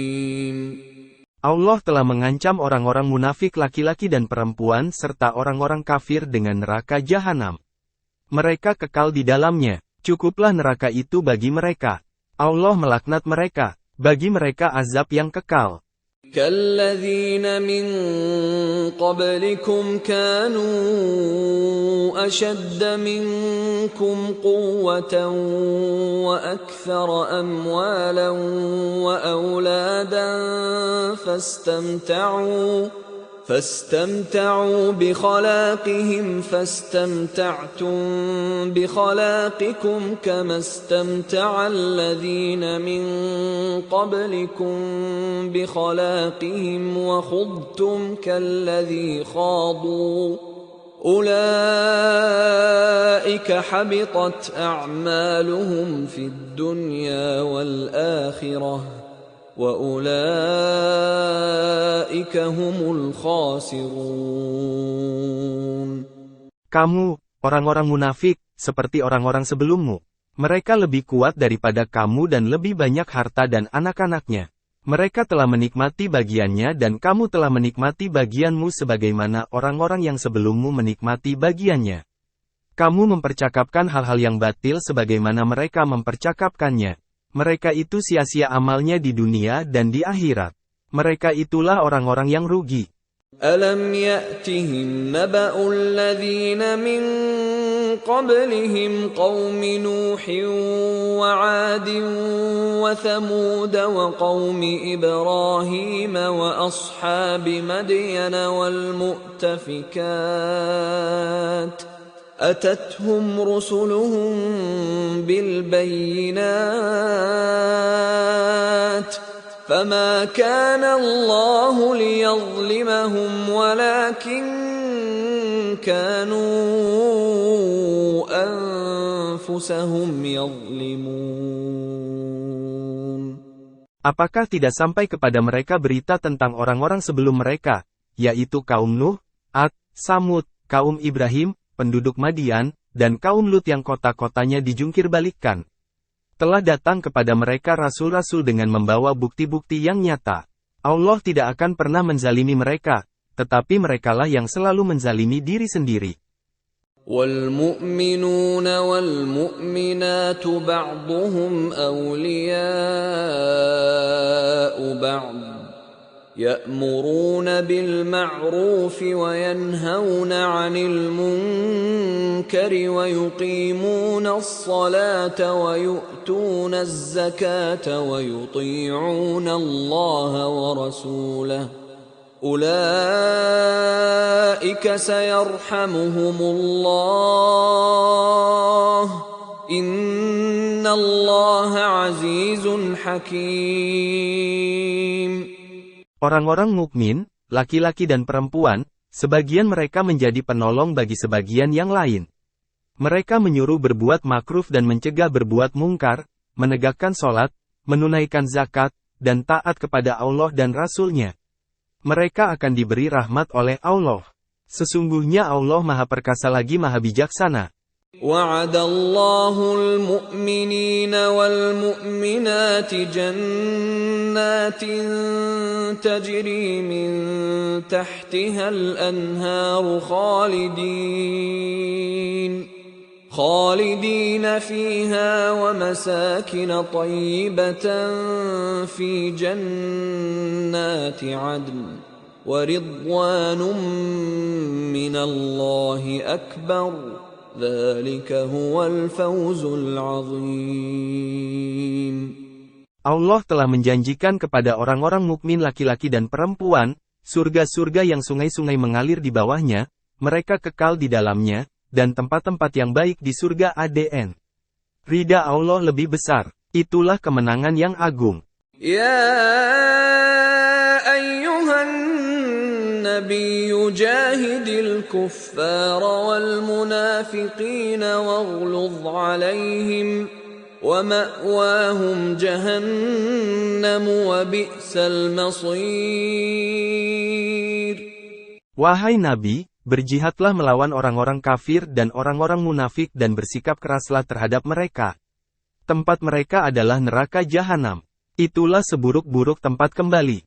Allah telah mengancam orang-orang munafik laki-laki dan perempuan serta orang-orang kafir dengan neraka jahanam. Mereka kekal di dalamnya. Cukuplah neraka itu bagi mereka. Allah melaknat mereka. Bagi mereka azab yang kekal. كالذين من قبلكم كانوا أشد منكم قوة وأكثر أموالا وأولادا فاستمتعوا بخلاقهم فاستمتعتم بخلاقكم كما استمتع الذين من قبلكم بخلاقهم وخضتم كالذي خاضوا أولئك حبطت أعمالهم في الدنيا والآخرة وَأُولَئِكَ هُمُ الْخَاسِرُونَ. Kamu, orang-orang munafik, seperti orang-orang sebelummu. Mereka lebih kuat daripada kamu dan lebih banyak harta dan anak-anaknya. Mereka telah menikmati bagiannya dan kamu telah menikmati bagianmu sebagaimana orang-orang yang sebelummu menikmati bagiannya. Kamu mempercakapkan hal-hal yang batil sebagaimana mereka mempercakapkannya. Mereka itu sia-sia amalnya di dunia dan di akhirat. Mereka itulah orang-orang yang rugi. Alam ya'tihim naba'ul ladzina min qablihim qaumi Nuhin wa 'Adin wa Thamud wa qaumi Ibrahim wa ashabi Madyan wal mu'tafikat. أتتهم رسلهم بالبينات فما كان الله ليظلمهم ولكن كانوا أنفسهم يظلمون. Apakah tidak sampai kepada mereka berita tentang orang-orang sebelum mereka, yaitu kaum Nuh, Ad, Samud, kaum Ibrahim, penduduk Madian, dan kaum Lut yang kota-kotanya dijungkir balikkan. Telah datang kepada mereka rasul-rasul dengan membawa bukti-bukti yang nyata. Allah tidak akan pernah menzalimi mereka, tetapi merekalah yang selalu menzalimi diri sendiri. وَالْمُؤْمِنُونَ وَالْمُؤْمِنَاتُ بَعْضُهُمْ أَوْلِيَاءُ بَعْضٍ يأمرون بالمعروف وينهون عن المنكر ويقيمون الصلاة ويؤتون الزكاة ويطيعون الله ورسوله أولئك سيرحمهم الله إن الله عزيز حكيم. Orang-orang mukmin, laki-laki dan perempuan, sebagian mereka menjadi penolong bagi sebagian yang lain. Mereka menyuruh berbuat makruf dan mencegah berbuat mungkar, menegakkan sholat, menunaikan zakat, dan taat kepada Allah dan Rasul-Nya. Mereka akan diberi rahmat oleh Allah. Sesungguhnya Allah Maha Perkasa lagi Maha Bijaksana. وعد الله المؤمنين والمؤمنات جنات تجري من تحتها الأنهار خالدين فيها ومساكن طيبة في جنات عدن ورضوان من الله أكبر ذلك هو الفوز العظيم. Allah telah menjanjikan kepada orang-orang mukmin laki-laki dan perempuan, surga-surga yang sungai-sungai mengalir di bawahnya, mereka kekal di dalamnya, dan tempat-tempat yang baik di surga ADN. Ridha Allah lebih besar, itulah kemenangan yang agung. Ya ayyuhan nabiyyu jahidil kuffara wal munafiqina waghluz alaihim wa ma'wahum jahannam wa bi'sal masir. Wahai Nabi, berjihadlah melawan orang-orang kafir dan orang-orang munafik dan bersikap keraslah terhadap mereka. Tempat mereka adalah neraka jahanam. Itulah seburuk-buruk tempat kembali.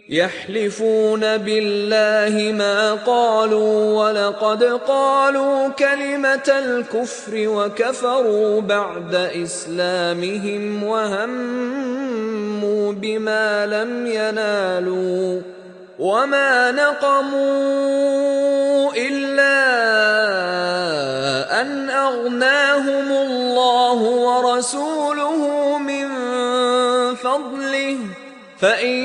يحلفون بالله ما قالوا ولقد قالوا كلمة الكفر وكفروا بعد إسلامهم وهموا بما لم ينالوا وما نقموا إلا أن أغناهم الله ورسوله من فضله فإن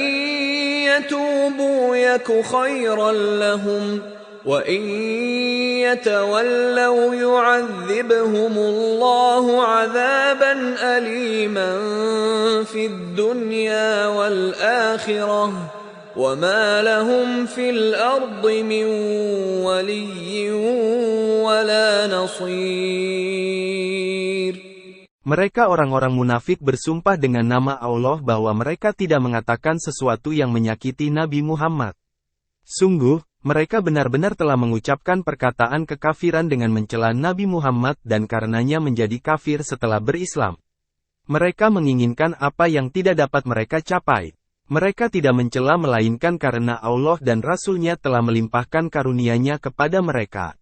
يتوبوا يك خيرا لهم وإن يتولوا يعذبهم الله عذابا أليما في الدنيا والآخرة وما لهم في الأرض من ولي ولا نصير. Mereka orang-orang munafik bersumpah dengan nama Allah bahwa mereka tidak mengatakan sesuatu yang menyakiti Nabi Muhammad. Sungguh, mereka benar-benar telah mengucapkan perkataan kekafiran dengan mencela Nabi Muhammad dan karenanya menjadi kafir setelah berislam. Mereka menginginkan apa yang tidak dapat mereka capai. Mereka tidak mencela melainkan karena Allah dan Rasul-Nya telah melimpahkan karunia-Nya kepada mereka.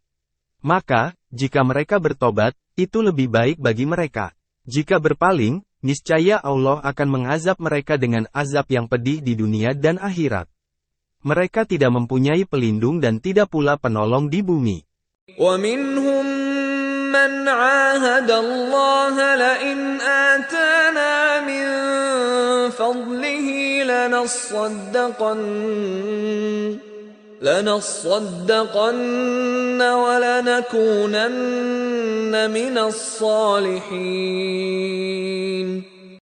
Maka, jika mereka bertobat, itu lebih baik bagi mereka. Jika berpaling, niscaya Allah akan mengazab mereka dengan azab yang pedih di dunia dan akhirat. Mereka tidak mempunyai pelindung dan tidak pula penolong di bumi. وَمِنْهُمْ مَنْ عَاهَدَ اللَّهَ لَئِنْ آتَانَا مِنْ فَضْلِهِ لَنَصَّدَّقَنَّ وَلَنَكُونَنَّ مِنَ الصَّالِحِينَ.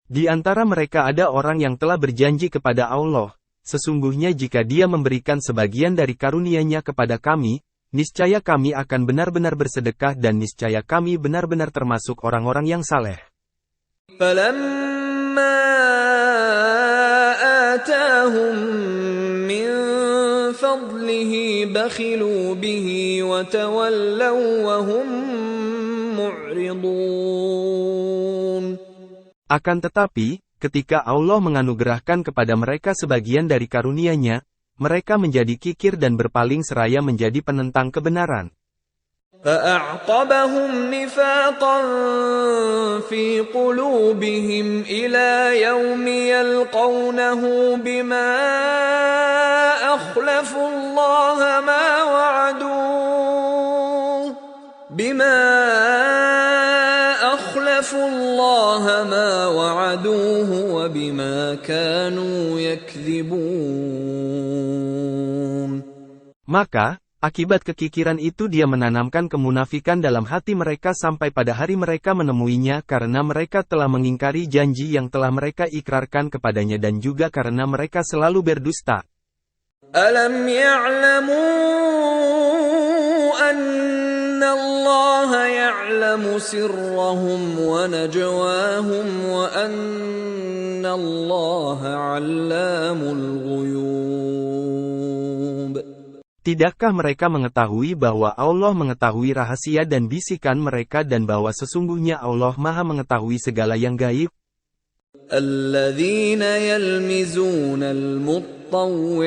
Di antara mereka ada orang yang telah berjanji kepada Allah, sesungguhnya jika Dia memberikan sebagian dari karunia-Nya kepada kami, niscaya kami akan benar-benar bersedekah dan niscaya kami benar-benar termasuk orang-orang yang saleh. فَلَمَّا آتَاهُم مِّن فَضْلِهِ بَخِلُوا بِهِ وَتَوَلَّوْا وَهُم مُّعْرِضُونَ. Akan tetapi, ketika Allah menganugerahkan kepada mereka sebagian dari karunia-Nya, mereka menjadi kikir dan berpaling seraya menjadi penentang kebenaran. فَأَعْقَبَهُمْ نِفَاقًا فِي قُلُوبِهِمْ إِلَى يَوْمِ يَلْقَوْنَهُ بِمَا أَخْلَفُوا اللَّهَ مَا وَعَدُوهُ وَبِمَا كَانُوا يَكْذِبُونَ. Maka, akibat kekikiran itu Dia menanamkan kemunafikan dalam hati mereka sampai pada hari mereka menemuinya karena mereka telah mengingkari janji yang telah mereka ikrarkan kepadanya dan juga karena mereka selalu berdusta. Alam ya'lamu anna Allah ya'lamu sirrahum wa najwahum wa anna Allah 'allamul ghuyub. Tidakkah mereka mengetahui bahwa Allah mengetahui rahasia dan bisikan mereka dan bahwa sesungguhnya Allah Maha mengetahui segala yang gaib? الذين يلمزون المطوعين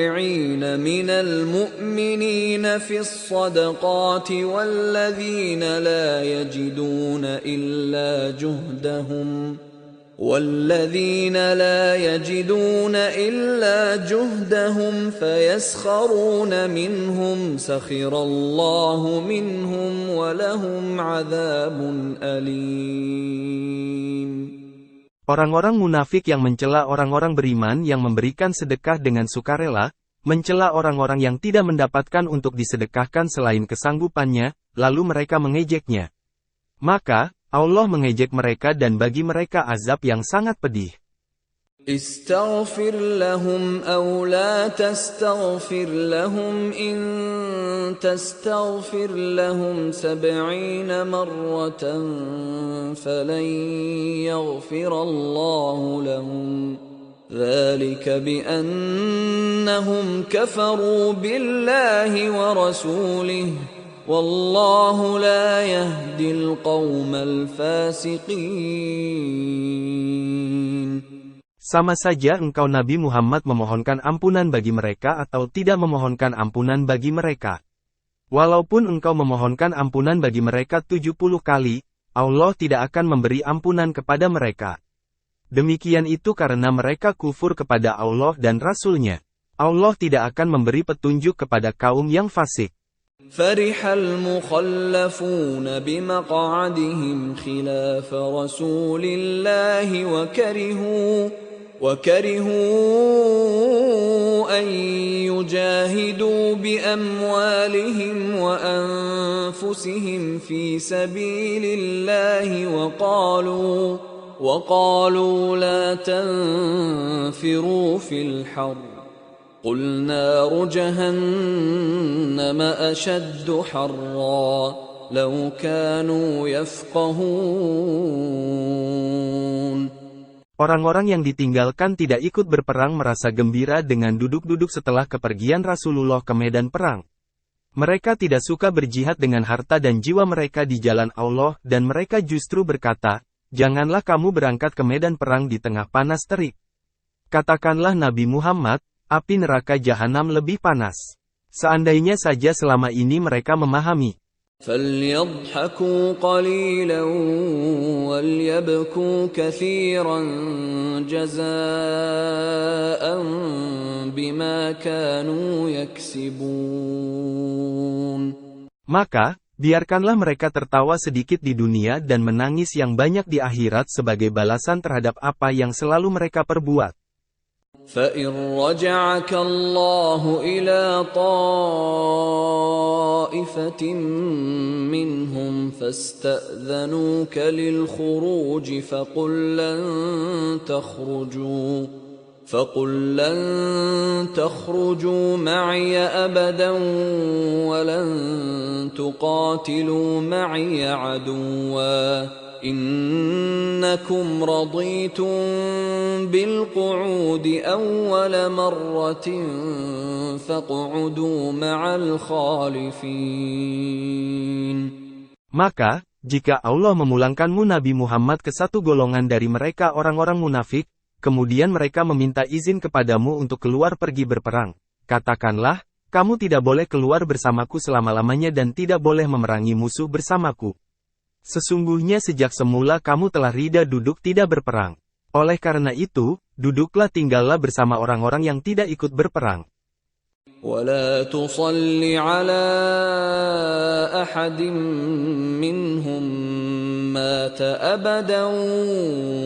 من المؤمنين في الصدقات والذين لا يجدون إلا جهدهم والذين لا يجدون إلا جهدهم فيسخرون منهم سخر الله منهم ولهم عذاب أليم. Orang-orang munafik yang mencela orang-orang beriman yang memberikan sedekah dengan sukarela, mencela orang-orang yang tidak mendapatkan untuk disedekahkan selain kesanggupannya, lalu mereka mengejeknya. Maka, Allah mengejek mereka dan bagi mereka azab yang sangat pedih. استغفر لهم أو لا تستغفر لهم إن تستغفر لهم 70 مرة فلن يغفر الله لهم ذلك بأنهم كفروا بالله ورسوله والله لا يهدي القوم الفاسقين. Sama saja engkau Nabi Muhammad memohonkan ampunan bagi mereka atau tidak memohonkan ampunan bagi mereka. Walaupun engkau memohonkan ampunan bagi mereka 70 kali, Allah tidak akan memberi ampunan kepada mereka. Demikian itu karena mereka kufur kepada Allah dan Rasul-Nya. Allah tidak akan memberi petunjuk kepada kaum yang fasik. فرح المخلفون بمقعدهم خلاف رسول الله وكرهوا أن يجاهدوا بأموالهم وأنفسهم في سبيل الله وقالوا لا تنفروا في الحر قل نار جهنم أشد حرا لو كانوا يفقهون. Orang-orang yang ditinggalkan tidak ikut berperang merasa gembira dengan duduk-duduk setelah kepergian Rasulullah ke medan perang. Mereka tidak suka berjihad dengan harta dan jiwa mereka di jalan Allah dan mereka justru berkata, janganlah kamu berangkat ke medan perang di tengah panas terik. Katakanlah Nabi Muhammad, api neraka jahanam lebih panas. Seandainya saja selama ini mereka memahami. فَلْيَضْحَكُوا قَلِيلًا وَلْيَبْكُوا كَثِيرًا جَزَاءً بِمَا كَانُوا يَكْسِبُونَ. Maka, biarkanlah mereka tertawa sedikit di dunia dan menangis yang banyak di akhirat sebagai balasan terhadap apa yang selalu mereka perbuat. فَإِنْ رَجَعَكَ اللَّهُ إِلَى طَائِفَةٍ مِّنْهُمْ فَاسْتَأْذَنُوكَ لِلْخُرُوجِ فَقُلْ لَنْ تَخْرُجُوا مَعِيَ أَبَدًا وَلَنْ تُقَاتِلُوا مَعِيَ عَدُوًّا إنكم رضيتم بالقعود أول مرة فاقعدوا مع الخالفين. Maka, jika Allah memulangkanmu Nabi Muhammad ke satu golongan dari mereka orang-orang munafik, kemudian mereka meminta izin kepadamu untuk keluar pergi berperang, katakanlah, kamu tidak boleh keluar bersamaku selama-lamanya dan tidak boleh memerangi musuh bersamaku. Sesungguhnya sejak semula kamu telah ridha duduk tidak berperang. Oleh karena itu, duduklah tinggallah bersama orang-orang yang tidak ikut berperang. ولا تصل على أحد منهم مات أبدا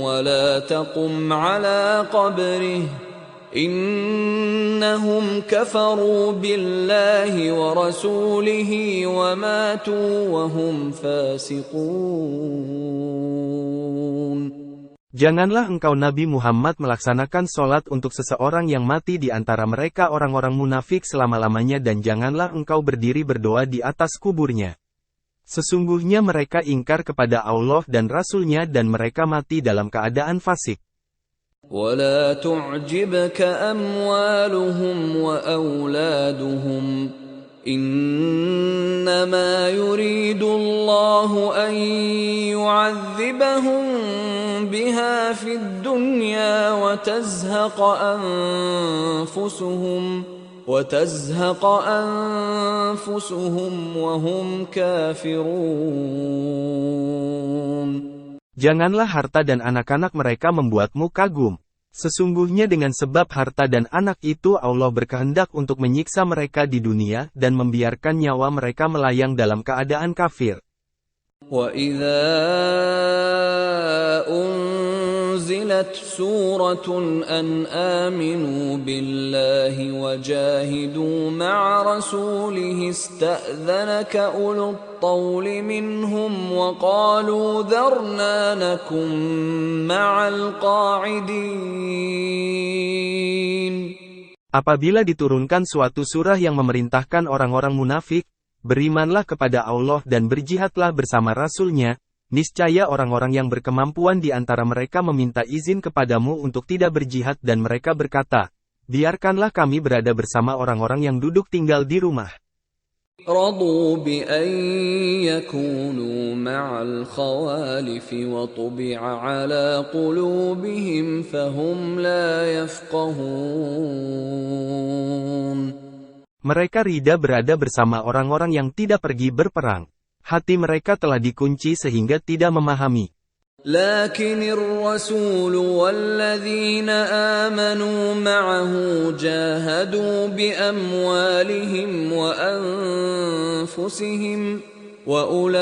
ولا تقم على قبره إنهم كفروا بالله ورسوله وماتوا وهم فاسقون. Janganlah engkau Nabi Muhammad melaksanakan sholat untuk seseorang yang mati di antara mereka orang-orang munafik selama-lamanya dan janganlah engkau berdiri berdoa di atas kuburnya. Sesungguhnya mereka ingkar kepada Allah dan Rasul-Nya dan mereka mati dalam keadaan fasik. ولا تعجبك أموالهم وأولادهم إنما يريد الله أن يعذبهم بها في الدنيا وتزهق أنفسهم وهم كافرون. Janganlah harta dan anak-anak mereka membuatmu kagum. Sesungguhnya dengan sebab harta dan anak itu Allah berkehendak untuk menyiksa mereka di dunia dan membiarkan nyawa mereka melayang dalam keadaan kafir. وَإِذَا أُنْزِلَتْ سُورَةٌ أَنْ آمِنُوا بِاللَّهِ وَجَاهِدُوا مَعَ رَسُولِهِ اسْتَأْذَنَكَ أُولُو الطَّوْلِ مِنْهُمْ وَقَالُوا ذَرْنَا نَكُنْ مَعَ الْقَاعِدِينَ. Apabila diturunkan suatu surah yang memerintahkan orang-orang munafik, berimanlah kepada Allah dan berjihadlah bersama Rasul-Nya, niscaya orang-orang yang berkemampuan di antara mereka meminta izin kepadamu untuk tidak berjihad dan mereka berkata, biarkanlah kami berada bersama orang-orang yang duduk tinggal di rumah. رَضُوا بِأَن يَكُونُوا مَعَ الْخَوَالِفِ وَطُبِعَ عَلَى قُلُوبِهِمْ فَهُمْ لَا يَفْقَهُونَ. Mereka rida berada bersama orang-orang yang tidak pergi berperang. Hati mereka telah dikunci sehingga tidak memahami. لكن الرسول والذين آمنوا معه جاهدوا بأموالهم وأنفسهم وأولئك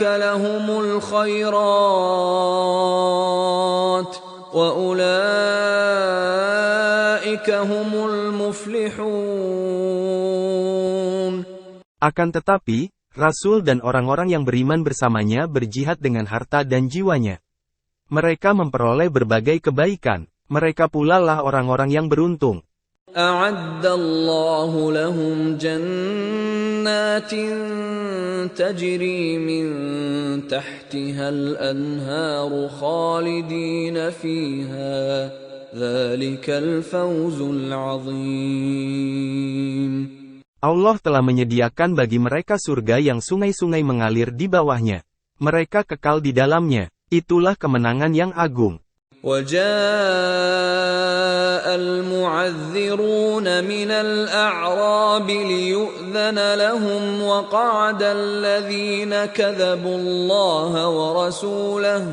لهم الخيرات وأولئك هم المفلحون. Akan tetapi, Rasul dan orang-orang yang beriman bersamanya berjihad dengan harta dan jiwanya. Mereka memperoleh berbagai kebaikan. Mereka pula lah orang-orang yang beruntung. أعد الله لهم جنات تجري من تحتها الأنهار خالدين فيها ذلك الفوز العظيم. Allah telah menyediakan bagi mereka surga yang sungai-sungai mengalir di bawahnya. Mereka kekal di dalamnya. Itulah kemenangan yang agung. وَجَاءَ الْمُعَذِّرُونَ مِنَ الْأَعْرَابِ لِيُؤْذَنَ لَهُمْ وَقَعَدَ الَّذِينَ كَذَبُوا اللَّهَ وَرَسُولَهُ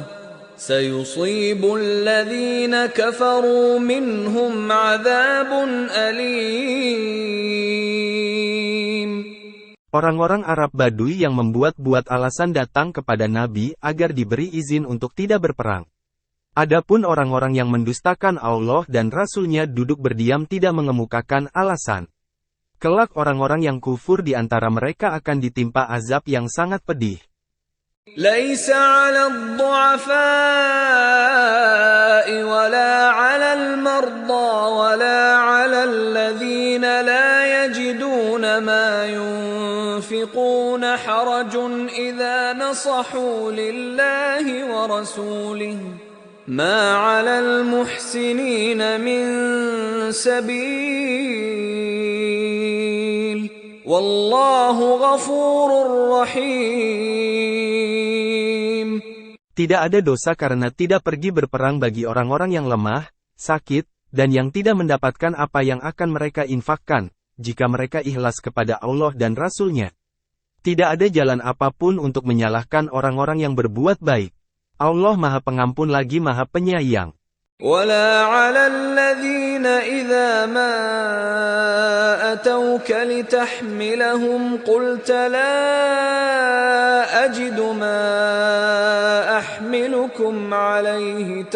سَيُصِيبُ الَّذِينَ كَفَرُوا مِنْهُمْ عَذَابٌ أَلِيمٌ. Orang-orang Arab Badui yang membuat-buat alasan datang kepada Nabi agar diberi izin untuk tidak berperang. Adapun orang-orang yang mendustakan Allah dan Rasul-Nya duduk berdiam tidak mengemukakan alasan. Kelak orang-orang yang kufur di antara mereka akan ditimpa azab yang sangat pedih. ليس على الضعفاء ولا على المرضى ولا على الذين لا يجدون ما ينفقون حرج إذا نصحوا لله ورسوله ما على المحسنين من سبيل والله غفور رحيم. Tidak ada dosa karena tidak pergi berperang bagi orang-orang yang lemah, sakit, dan yang tidak mendapatkan apa yang akan mereka infakkan, jika mereka ikhlas kepada Allah dan Rasul-Nya. Tidak ada jalan apapun untuk menyalahkan orang-orang yang berbuat baik. Allah Maha Pengampun lagi Maha Penyayang. ولا على الذين إذا ما أتوك لتحملهم قلت لا أجد ما أحملكم عليه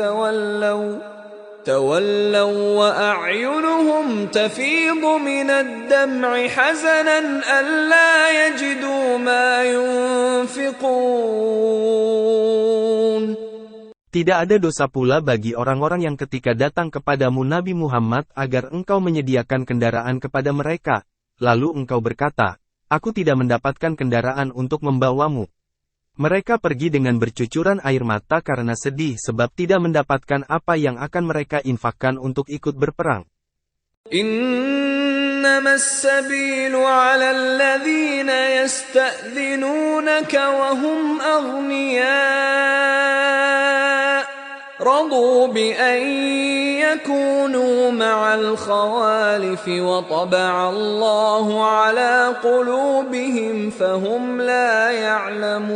تولوا وأعينهم تفيض من الدمع حزنا ألا يجدوا ما ينفقون. Tidak ada dosa pula bagi orang-orang yang ketika datang kepadamu Nabi Muhammad agar engkau menyediakan kendaraan kepada mereka, lalu engkau berkata, aku tidak mendapatkan kendaraan untuk membawamu. Mereka pergi dengan bercucuran air mata karena sedih sebab tidak mendapatkan apa yang akan mereka infakkan untuk ikut berperang. إنما السبيل على الذين يستأذنونك وهم أغنياء رضوا بأن يكونوا مع الخوالف وطبع الله على قلوبهم فهم لا يعلمون.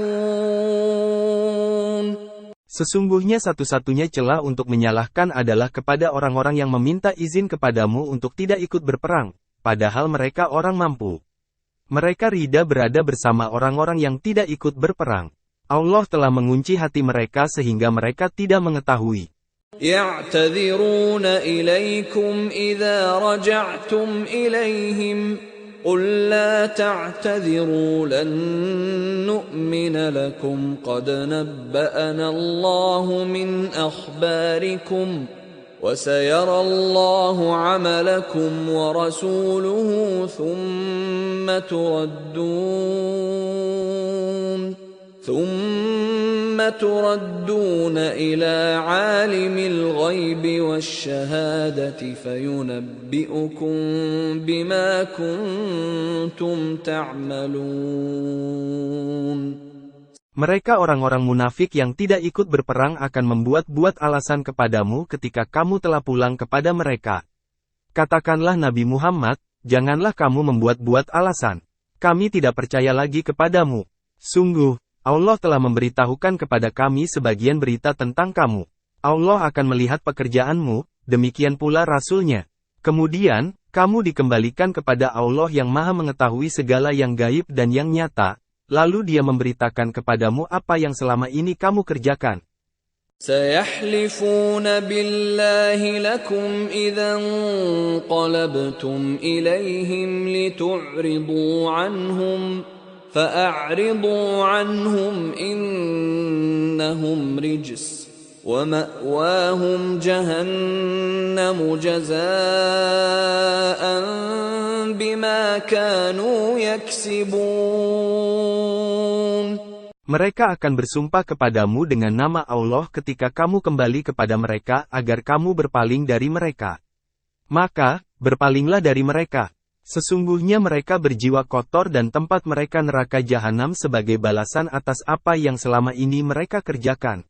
Sesungguhnya satu-satunya celah untuk menyalahkan adalah kepada orang-orang yang meminta izin kepadamu untuk tidak ikut berperang, padahal mereka orang mampu. Mereka rida berada bersama orang-orang yang tidak ikut berperang. Allah telah mengunci hati mereka sehingga mereka tidak mengetahui. يعتذرون إليكم إذا رجعتم إليهم قل لا تعتذروا لن نؤمن لكم قد نبأنا الله من أخباركم وسيرى الله عملكم ورسوله ثم تردون إلى عالم الغيب والشهادة فينبئكم بما كنتم تعملون. Mereka orang-orang munafik yang tidak ikut berperang akan membuat-buat alasan kepadamu ketika kamu telah pulang kepada mereka. Katakanlah Nabi Muhammad, janganlah kamu membuat-buat alasan. Kami tidak percaya lagi kepadamu. Sungguh, Allah telah memberitahukan kepada kami sebagian berita tentang kamu. Allah akan melihat pekerjaanmu, demikian pula Rasul-Nya. Kemudian, kamu dikembalikan kepada Allah yang Maha Mengetahui segala yang gaib dan yang nyata, lalu Dia memberitakan kepadamu apa yang selama ini kamu kerjakan. سيحلفون بالله لكم إذا انقلبتم إليهم لتعرضوا عنهم فأعرضوا عنهم إنهم رجس ومأواهم جهنم جزاء بما كانوا يكسبون. Mereka akan bersumpah kepadamu dengan nama Allah ketika kamu kembali kepada mereka agar kamu berpaling dari mereka. Maka, berpalinglah dari mereka. Sesungguhnya mereka berjiwa kotor dan tempat mereka neraka jahanam sebagai balasan atas apa yang selama ini mereka kerjakan.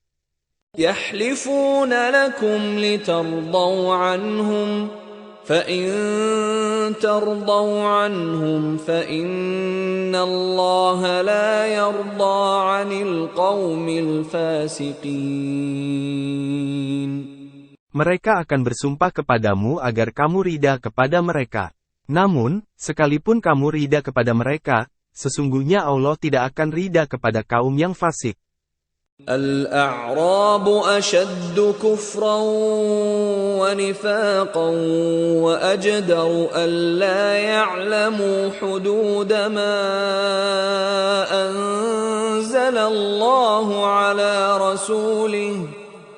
يحلفون لكم لترضوا عنهم فإن ترضوا عنهم فإن الله لا يرضى عن القوم الفاسقين. Mereka akan bersumpah kepadamu agar kamu rida kepada mereka. Namun, sekalipun kamu rida kepada mereka, sesungguhnya Allah tidak akan rida kepada kaum yang fasik. الأعراب أشد كفرا ونفاقا وأجدر ألا يعلموا حدود ما أنزل الله على رسوله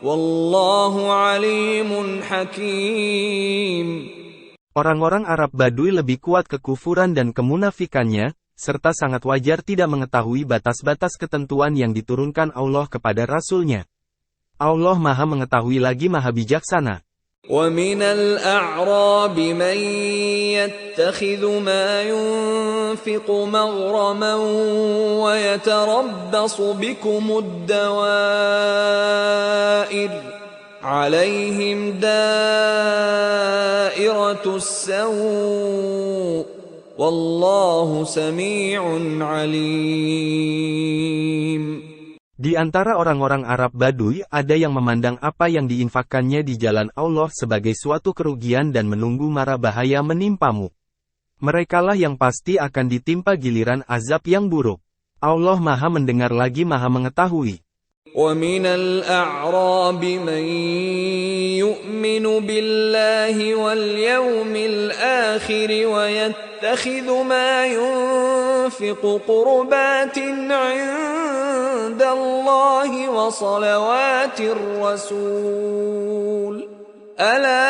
والله عليم حكيم. Orang-orang Arab Baduy lebih kuat kekufuran dan kemunafikannya, serta sangat wajar tidak mengetahui batas-batas ketentuan yang diturunkan Allah kepada Rasul-Nya. Allah Maha Mengetahui lagi Maha Bijaksana. وَمِنَ الْأَعْرَابِ مَنْ يَتَّخِذُ مَا يُنْفِقُ مَغْرَمًا وَيَتَرَبَّصُ بِكُمُ الدَّوَائِرَ عَلَيْهِمْ دَائِرَةُ السَّوْءِ Wallahu sami'un alim. Di antara orang-orang Arab Baduy ada yang memandang apa yang diinfakkannya di jalan Allah sebagai suatu kerugian dan menunggu mara bahaya menimpamu. Merekalah yang pasti akan ditimpa giliran azab yang buruk. Allah Maha Mendengar lagi Maha Mengetahui. وَمِنَ الْأَعْرَابِ مَنْ يُؤْمِنُ بِاللَّهِ وَالْيَوْمِ الْآخِرِ وَيَتَّخِذُ مَا يُنْفِقُ قُرُبَاتٍ عِنْدَ اللَّهِ وَصَلَوَاتِ الرَّسُولِ أَلَا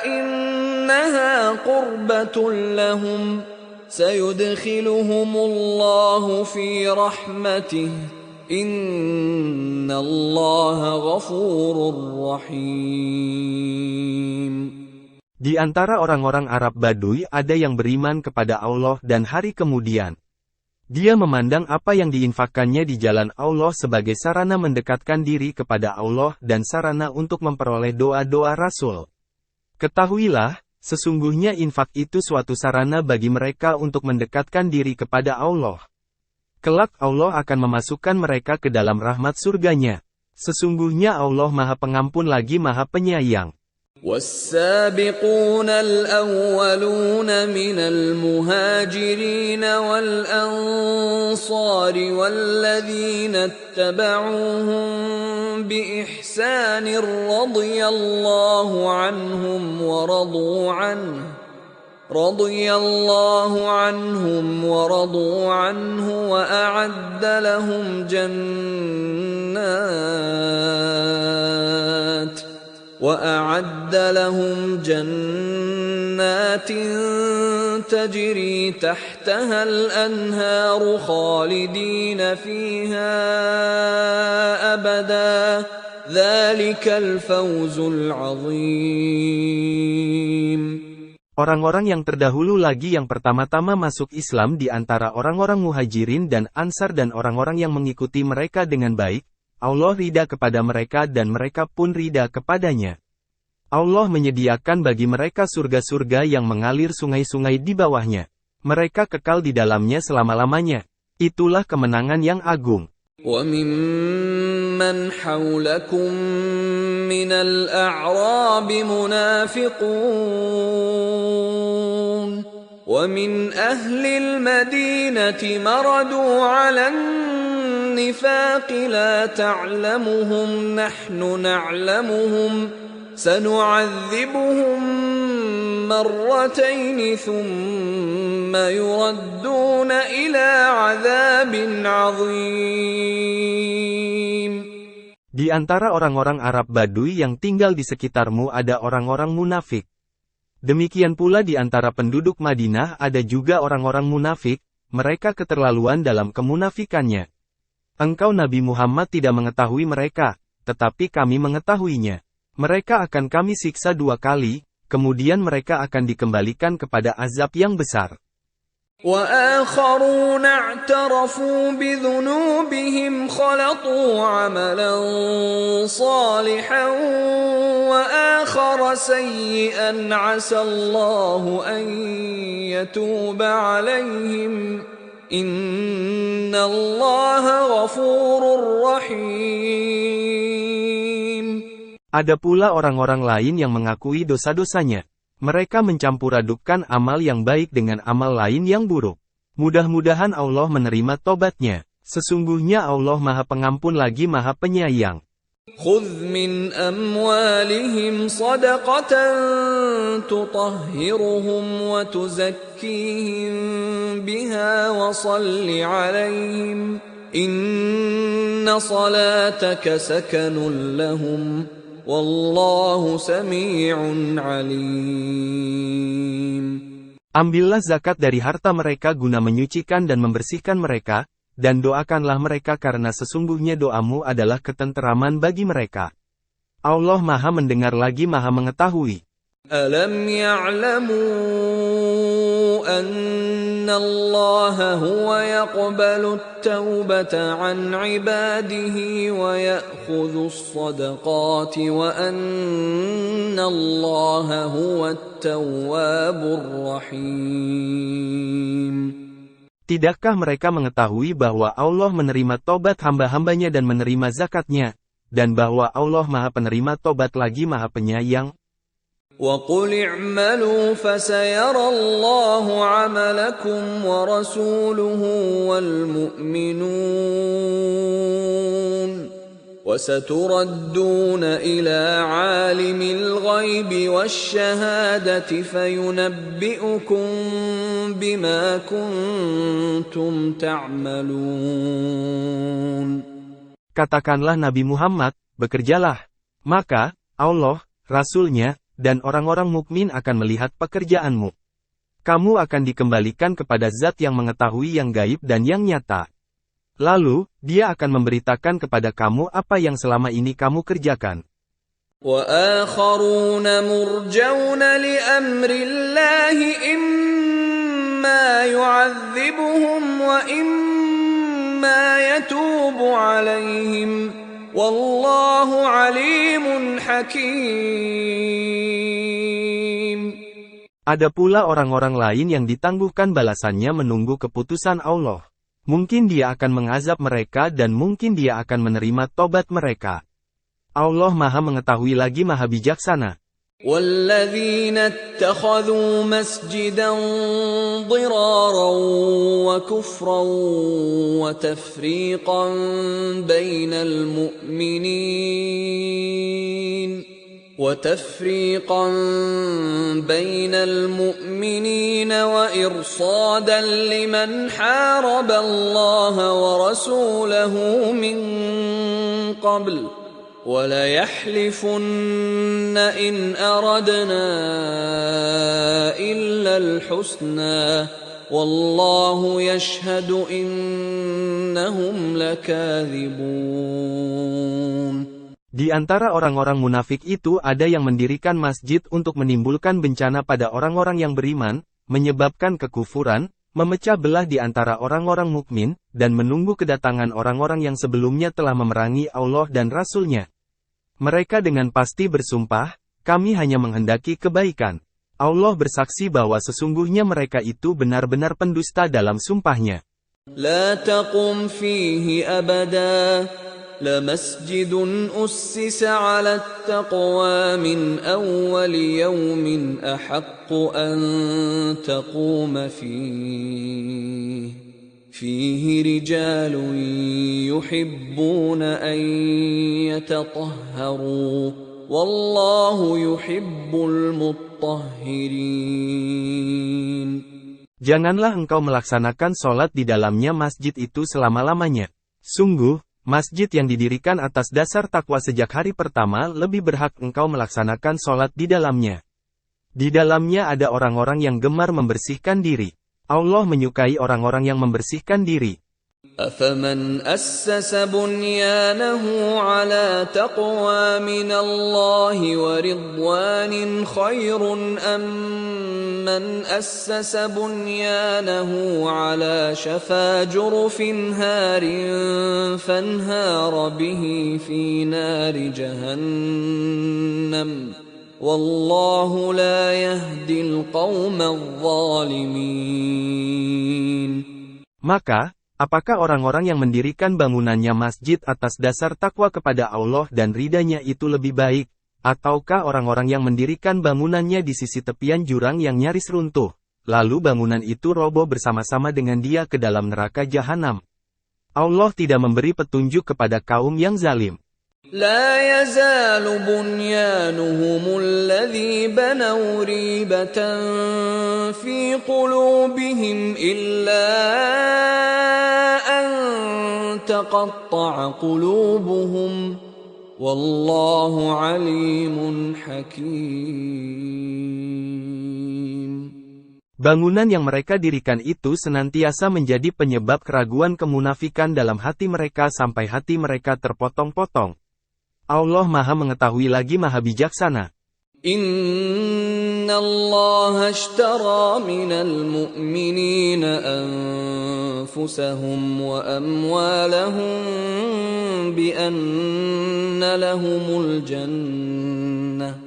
إِنَّهَا قُرْبَةٌ لَهُمْ سَيُدْخِلُهُمُ اللَّهُ فِي رَحْمَتِهِ Inna Allah ghafurur rahim. Di antara orang-orang Arab Baduy ada yang beriman kepada Allah dan hari kemudian. Dia memandang apa yang diinfakkannya di jalan Allah sebagai sarana mendekatkan diri kepada Allah dan sarana untuk memperoleh doa-doa Rasul. Ketahuilah, sesungguhnya infak itu suatu sarana bagi mereka untuk mendekatkan diri kepada Allah. Kelak Allah akan memasukkan mereka ke dalam rahmat surganya. Sesungguhnya Allah Maha Pengampun lagi Maha Penyayang. والسابقون الأولون من المهاجرين والأنصار والذين اتبعوهم بإحسان رضي الله عنهم ورضوا عنه وأعد لهم جنات تجري تحتها الأنهار خالدين فيها أبدا ذلك الفوز العظيم. Orang-orang yang terdahulu lagi yang pertama-tama masuk Islam di antara orang-orang muhajirin dan ansar dan orang-orang yang mengikuti mereka dengan baik, Allah ridha kepada mereka dan mereka pun ridha kepadanya. Allah menyediakan bagi mereka surga-surga yang mengalir sungai-sungai di bawahnya. Mereka kekal di dalamnya selama-lamanya. Itulah kemenangan yang agung. وَمِمَّنْ حَوْلَكُمْ مِنَ الْأَعْرَابِ مُنَافِقُونَ وَمِنْ أَهْلِ الْمَدِينَةِ مَرَدُوا عَلَى النِّفَاقِ لَا تَعْلَمُهُمْ نَحْنُ نَعْلَمُهُمْ سَنُعَذِّبُهُم مرتين ثم يردون إلى عذاب عظيم. Di antara orang-orang Arab Baduy yang tinggal di sekitarmu ada orang-orang munafik. Demikian pula di antara penduduk Madinah ada juga orang-orang munafik, mereka keterlaluan dalam kemunafikannya. Engkau Nabi Muhammad tidak mengetahui mereka, tetapi kami mengetahuinya. Mereka akan kami siksa 2 kali, kemudian mereka akan dikembalikan kepada azab yang besar. وَآخَرُونَ اعْتَرَفُوا بِذُنُوبِهِمْ خَلَطُوا عَمَلًا صَالِحًا وَآخَرَ سَيِّئًا عَسَى اللَّهُ أَن يَتُوبَ عَلَيْهِمْ إِنَّ اللَّهَ غَفُورٌ رَّحِيمٌ. Ada pula orang-orang lain yang mengakui dosa-dosanya. Mereka mencampur-adukkan amal yang baik dengan amal lain yang buruk. Mudah-mudahan Allah menerima tobatnya. Sesungguhnya Allah Maha Pengampun lagi Maha Penyayang. خُذْ مِنْ أَمْوَالِهِمْ صَدَقَةً تُطَهِّرُهُمْ وَتُزَكِّيهِمْ بِهَا وَصَلِّ عَلَيْهِمْ إِنَّ صَلَاتَكَ سَكَنٌ لَهُمْ Wallahu sami'un alim. Ambillah zakat dari harta mereka guna menyucikan dan membersihkan mereka, dan doakanlah mereka karena sesungguhnya doamu adalah ketenteraman bagi mereka. Allah Maha mendengar lagi Maha mengetahui. Alam ya'lamu anna Allah huwa yaqbalu at-taubata 'an 'ibadihi wa ya'khudhu as-sadaqati wa anna Allah huwa at-tawwabur rahim. Tidakkah mereka mengetahui bahwa Allah menerima tobat hamba-hambanya dan menerima zakatnya, dan bahwa Allah Maha Penerima tobat lagi Maha Penyayang? وَقُلِ اعْمَلُوا فَسَيَرَى اللَّهُ عَمَلَكُمْ وَرَسُولُهُ وَالْمُؤْمِنُونَ وَسَتُرَدُّونَ إِلَى عَالِمِ الْغَيْبِ وَالشَّهَادَةِ فَيُنَبِّئُكُم بِمَا كُنتُمْ تَعْمَلُونَ. Katakanlah Nabi Muhammad, bekerjalah. Maka, Allah, Rasul-Nya, dan orang-orang mukmin akan melihat pekerjaanmu. Kamu akan dikembalikan kepada Zat yang mengetahui yang gaib dan yang nyata. Lalu, Dia akan memberitakan kepada kamu apa yang selama ini kamu kerjakan. وَآخَرُونَ مُرْجَوْنَ لِأَمْرِ اللَّهِ إِمَّا يُعَذِّبُهُمْ وَإِمَّا يَتُوبُ عَلَيْهِمْ Wallahu alimun hakim. Ada pula orang-orang lain yang ditangguhkan balasannya menunggu keputusan Allah. Mungkin Dia akan mengazab mereka dan mungkin Dia akan menerima tobat mereka. Allah Maha Mengetahui lagi Maha Bijaksana. والذين اتخذوا مسجدا ضرارا وكفرا وتفريقا بين المؤمنين وإرصادا لمن حارب الله ورسوله من قبل وَلَيَحْلِفُنَّ إِنْ أَرَدْنَا إِلَّا الْحُسْنَى وَاللَّهُ يَشْهَدُ إِنَّهُمْ لَكَاذِبُونَ. Di antara orang-orang munafik itu ada yang mendirikan masjid untuk menimbulkan bencana pada orang-orang yang beriman, menyebabkan kekufuran, memecah belah di antara orang-orang mukmin, dan menunggu kedatangan orang-orang yang sebelumnya telah memerangi Allah dan Rasul-Nya. Mereka dengan pasti bersumpah, kami hanya menghendaki kebaikan. Allah bersaksi bahwa sesungguhnya mereka itu benar-benar pendusta dalam sumpahnya. La taqum fihi abada, لمسجد أسس على التقوى من أول يوم أحق أن تقوم فيه رجال يحبون أن يتطهروا والله يحب المطهرين. Janganlah engkau melaksanakan sholat di dalamnya masjid itu selama-lamanya. Sungguh, masjid yang didirikan atas dasar takwa sejak hari pertama lebih berhak engkau melaksanakan sholat di dalamnya. Di dalamnya ada orang-orang yang gemar membersihkan diri. Allah menyukai orang-orang yang membersihkan diri. أَفَمَنْ أَسَّسَ بُنْيَانَهُ عَلَى تَقْوَى مِنَ اللَّهِ وَرِضْوَانٍ خَيْرٌ أَمْ مَنْ أَسَّسَ بُنْيَانَهُ عَلَى شَفَا جُرُفٍ هَارٍ فَانْهَارَ بِهِ فِي نَارِ جَهَنَّمَ وَاللَّهُ لَا يَهْدِي الْقَوْمَ الظَّالِمِينَ. Maka, apakah orang-orang yang mendirikan bangunannya masjid atas dasar takwa kepada Allah dan ridanya itu lebih baik, ataukah orang-orang yang mendirikan bangunannya di sisi tepian jurang yang nyaris runtuh, lalu bangunan itu roboh bersama-sama dengan dia ke dalam neraka jahanam? Allah tidak memberi petunjuk kepada kaum yang zalim. لا يزال بنيانهم الذي بنوا ريبة في قلوبهم إلا أن تقطع قلوبهم والله عليم حكيم. Bangunan yang mereka dirikan itu senantiasa menjadi penyebab keraguan kemunafikan dalam hati mereka sampai hati mereka terpotong-potong. Allah Maha Mengetahui lagi Maha Bijaksana. Inna Allah ashtara minal mu'minina anfusahum wa amwalahum bi anna lahumul jannah.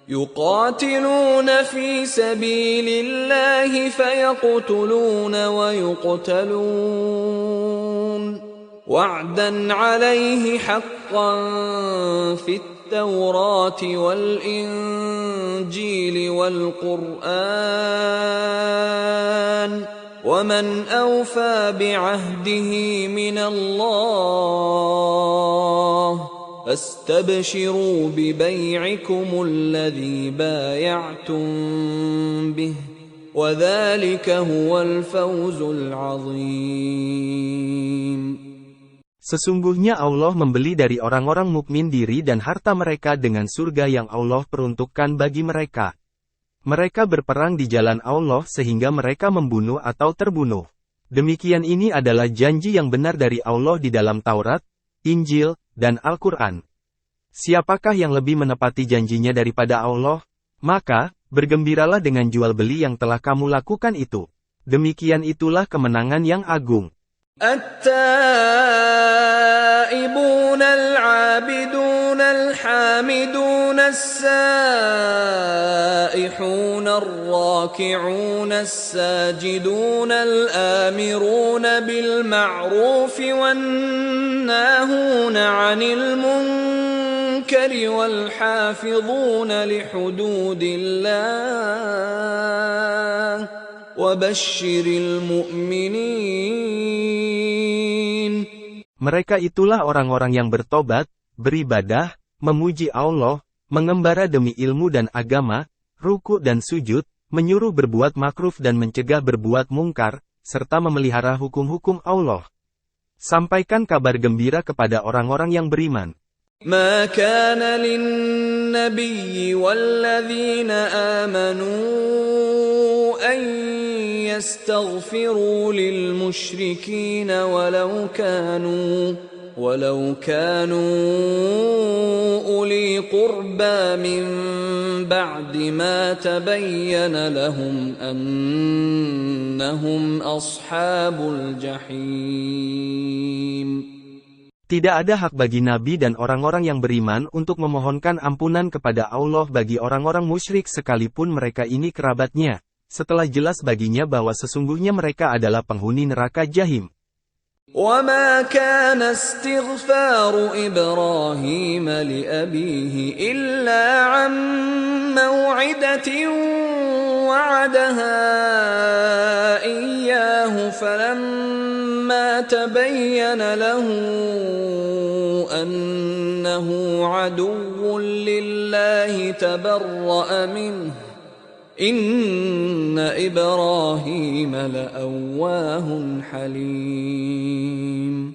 Yuqatiluna fi sabilillahi fayaqtuluna wa yuqtalun. وعدا عليه حقا في التوراة والإنجيل والقرآن ومن أوفى بعهده من الله فاستبشروا ببيعكم الذي بايعتم به وذلك هو الفوز العظيم. Sesungguhnya Allah membeli dari orang-orang mukmin diri dan harta mereka dengan surga yang Allah peruntukkan bagi mereka. Mereka berperang di jalan Allah sehingga mereka membunuh atau terbunuh. Demikian ini adalah janji yang benar dari Allah di dalam Taurat, Injil, dan Al-Quran. Siapakah yang lebih menepati janjinya daripada Allah? Maka, bergembiralah dengan jual beli yang telah kamu lakukan itu. Demikian itulah kemenangan yang agung. التائبون العابدون الحامدون السائحون الراكعون الساجدون الآمرون بالمعروف والناهون عن المنكر والحافظون لحدود الله وبشر المؤمنين. Mereka itulah orang-orang yang bertobat, beribadah, memuji Allah, mengembara demi ilmu dan agama, ruku dan sujud, menyuruh berbuat makruf dan mencegah berbuat mungkar, serta memelihara hukum-hukum Allah. Sampaikan kabar gembira kepada orang-orang yang beriman. ما كان للنبي والذين آمنوا أن يستغفروا للمشركين ولو كانوا أولي قربى من بعد ما تبين لهم أنهم أصحاب الجحيم. Tidak ada hak bagi Nabi dan orang-orang yang beriman untuk memohonkan ampunan kepada Allah bagi orang-orang musyrik sekalipun mereka ini kerabatnya, setelah jelas baginya bahwa sesungguhnya mereka adalah penghuni neraka Jahim. وَمَا كَانَ اسْتِغْفَارُ إِبْرَاهِيمَ لِأَبِيهِ إِلَّا عَن مَّوْعِدَةٍ وَعَدَهَا إِيَّاهُ فَلَمَّا تَبَيَّنَ لَهُ أَنَّهُ عَدُوٌّ لِّلَّهِ تَبَرَّأَ مِنْهُ Inna Ibrahim la'awwahun halim.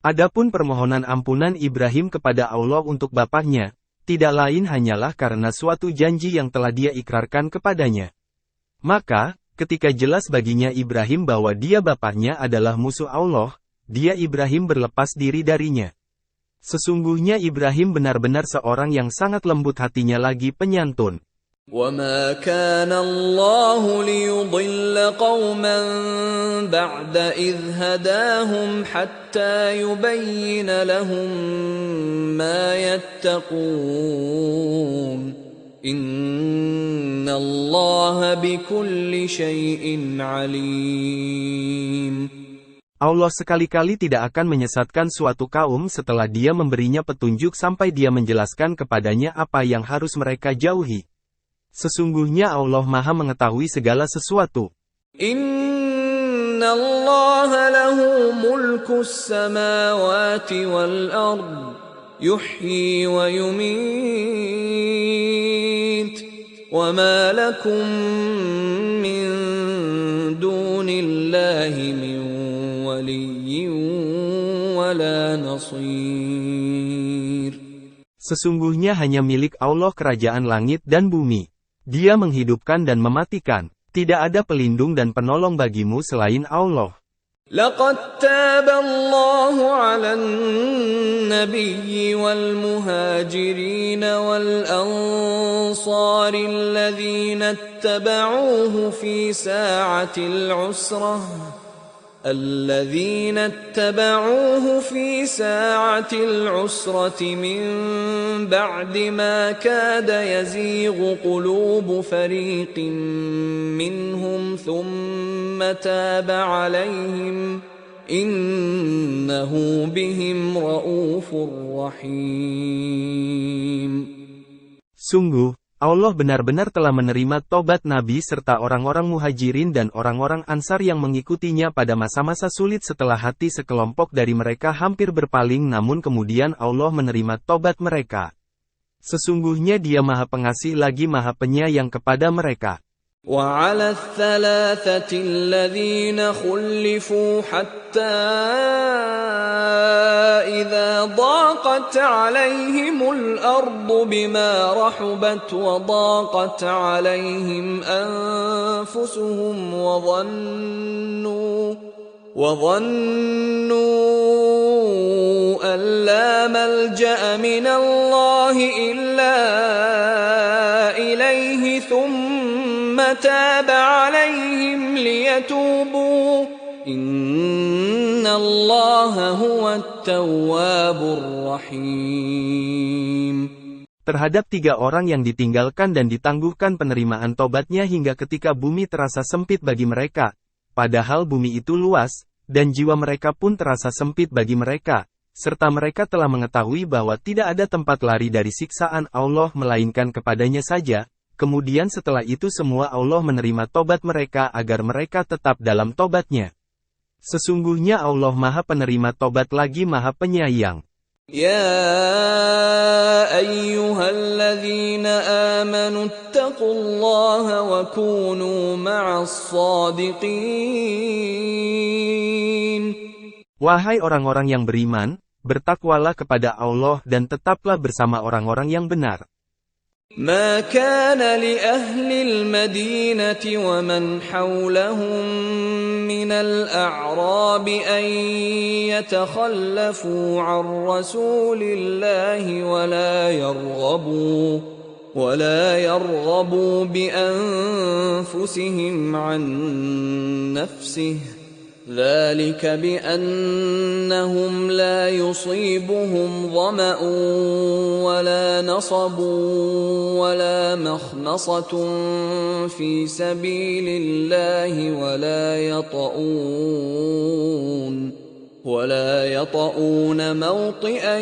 Adapun permohonan ampunan Ibrahim kepada Allah untuk bapaknya, tidak lain hanyalah karena suatu janji yang telah dia ikrarkan kepadanya. Maka, ketika jelas baginya Ibrahim bahwa dia bapaknya adalah musuh Allah, dia Ibrahim berlepas diri darinya. Sesungguhnya Ibrahim benar-benar seorang yang sangat lembut hatinya lagi penyantun. وَمَا كَانَ اللَّهُ لِيُضِلَّ قَوْمًا بَعْدَ إِذْ هَدَاهُمْ حَتَّى يُبَيِّنَ لَهُم مَّا يَتَّقُونَ إِنَّ اللَّهَ بِكُلِّ شَيْءٍ عَلِيمٌ. Allah sekali-kali tidak akan menyesatkan suatu kaum setelah dia memberinya petunjuk sampai dia menjelaskan kepadanya apa yang harus mereka jauhi. Sesungguhnya Allah Maha mengetahui segala sesuatu. Inna Allah lahu mulkus samawati wal ard, yuhyi wa yumit, wa ma lakum min dunillahi min waliyyin wa la nasir. Sesungguhnya hanya milik Allah kerajaan langit dan bumi. Dia menghidupkan dan mematikan. Tidak ada pelindung dan penolong bagimu selain Allah. لقد تاب الله على النبي والمهاجرين والأنصار الذين اتبعوه في ساعة العسرة من بعد ما كاد يزيغ قلوب فريق منهم ثم تاب عليهم إنه بهم رؤوف رحيم. Sungguh, Allah benar-benar telah menerima tobat Nabi serta orang-orang muhajirin dan orang-orang ansar yang mengikutinya pada masa-masa sulit setelah hati sekelompok dari mereka hampir berpaling namun kemudian Allah menerima tobat mereka. Sesungguhnya Dia Maha Pengasih lagi Maha Penyayang kepada mereka. وعلى الثلاثة الذين خلفوا حتى إذا ضاقت عليهم الأرض بما رحبت وضاقت عليهم أنفسهم وظنوا أن لا ملجأ من الله إلا إليه ثم تاب عليهم ليتوبوا إن الله هو التواب الرحيم. terhadap 3 orang yang ditinggalkan dan ditangguhkan penerimaan tobatnya hingga ketika bumi terasa sempit bagi mereka, padahal bumi itu luas, dan jiwa mereka pun terasa sempit bagi mereka, serta mereka telah mengetahui bahwa tidak ada tempat lari dari siksaan Allah melainkan kepadanya saja. Kemudian setelah itu semua Allah menerima tobat mereka agar mereka tetap dalam tobatnya. Sesungguhnya Allah Maha Penerima Tobat lagi Maha Penyayang. يا أيها الذين آمنوا اتقوا الله وكونوا مع الصادقين. Wahai orang-orang yang beriman, bertakwalah kepada Allah dan tetaplah bersama orang-orang yang benar. ما كان لأهل المدينة ومن حولهم من الأعراب أن يتخلفوا عن رسول الله ولا يرغبوا بأنفسهم عن نفسه ذلك بأنهم لا يصيبهم ظمأ ولا نصب ولا مخمصة في سبيل الله ولا يطؤون موطئا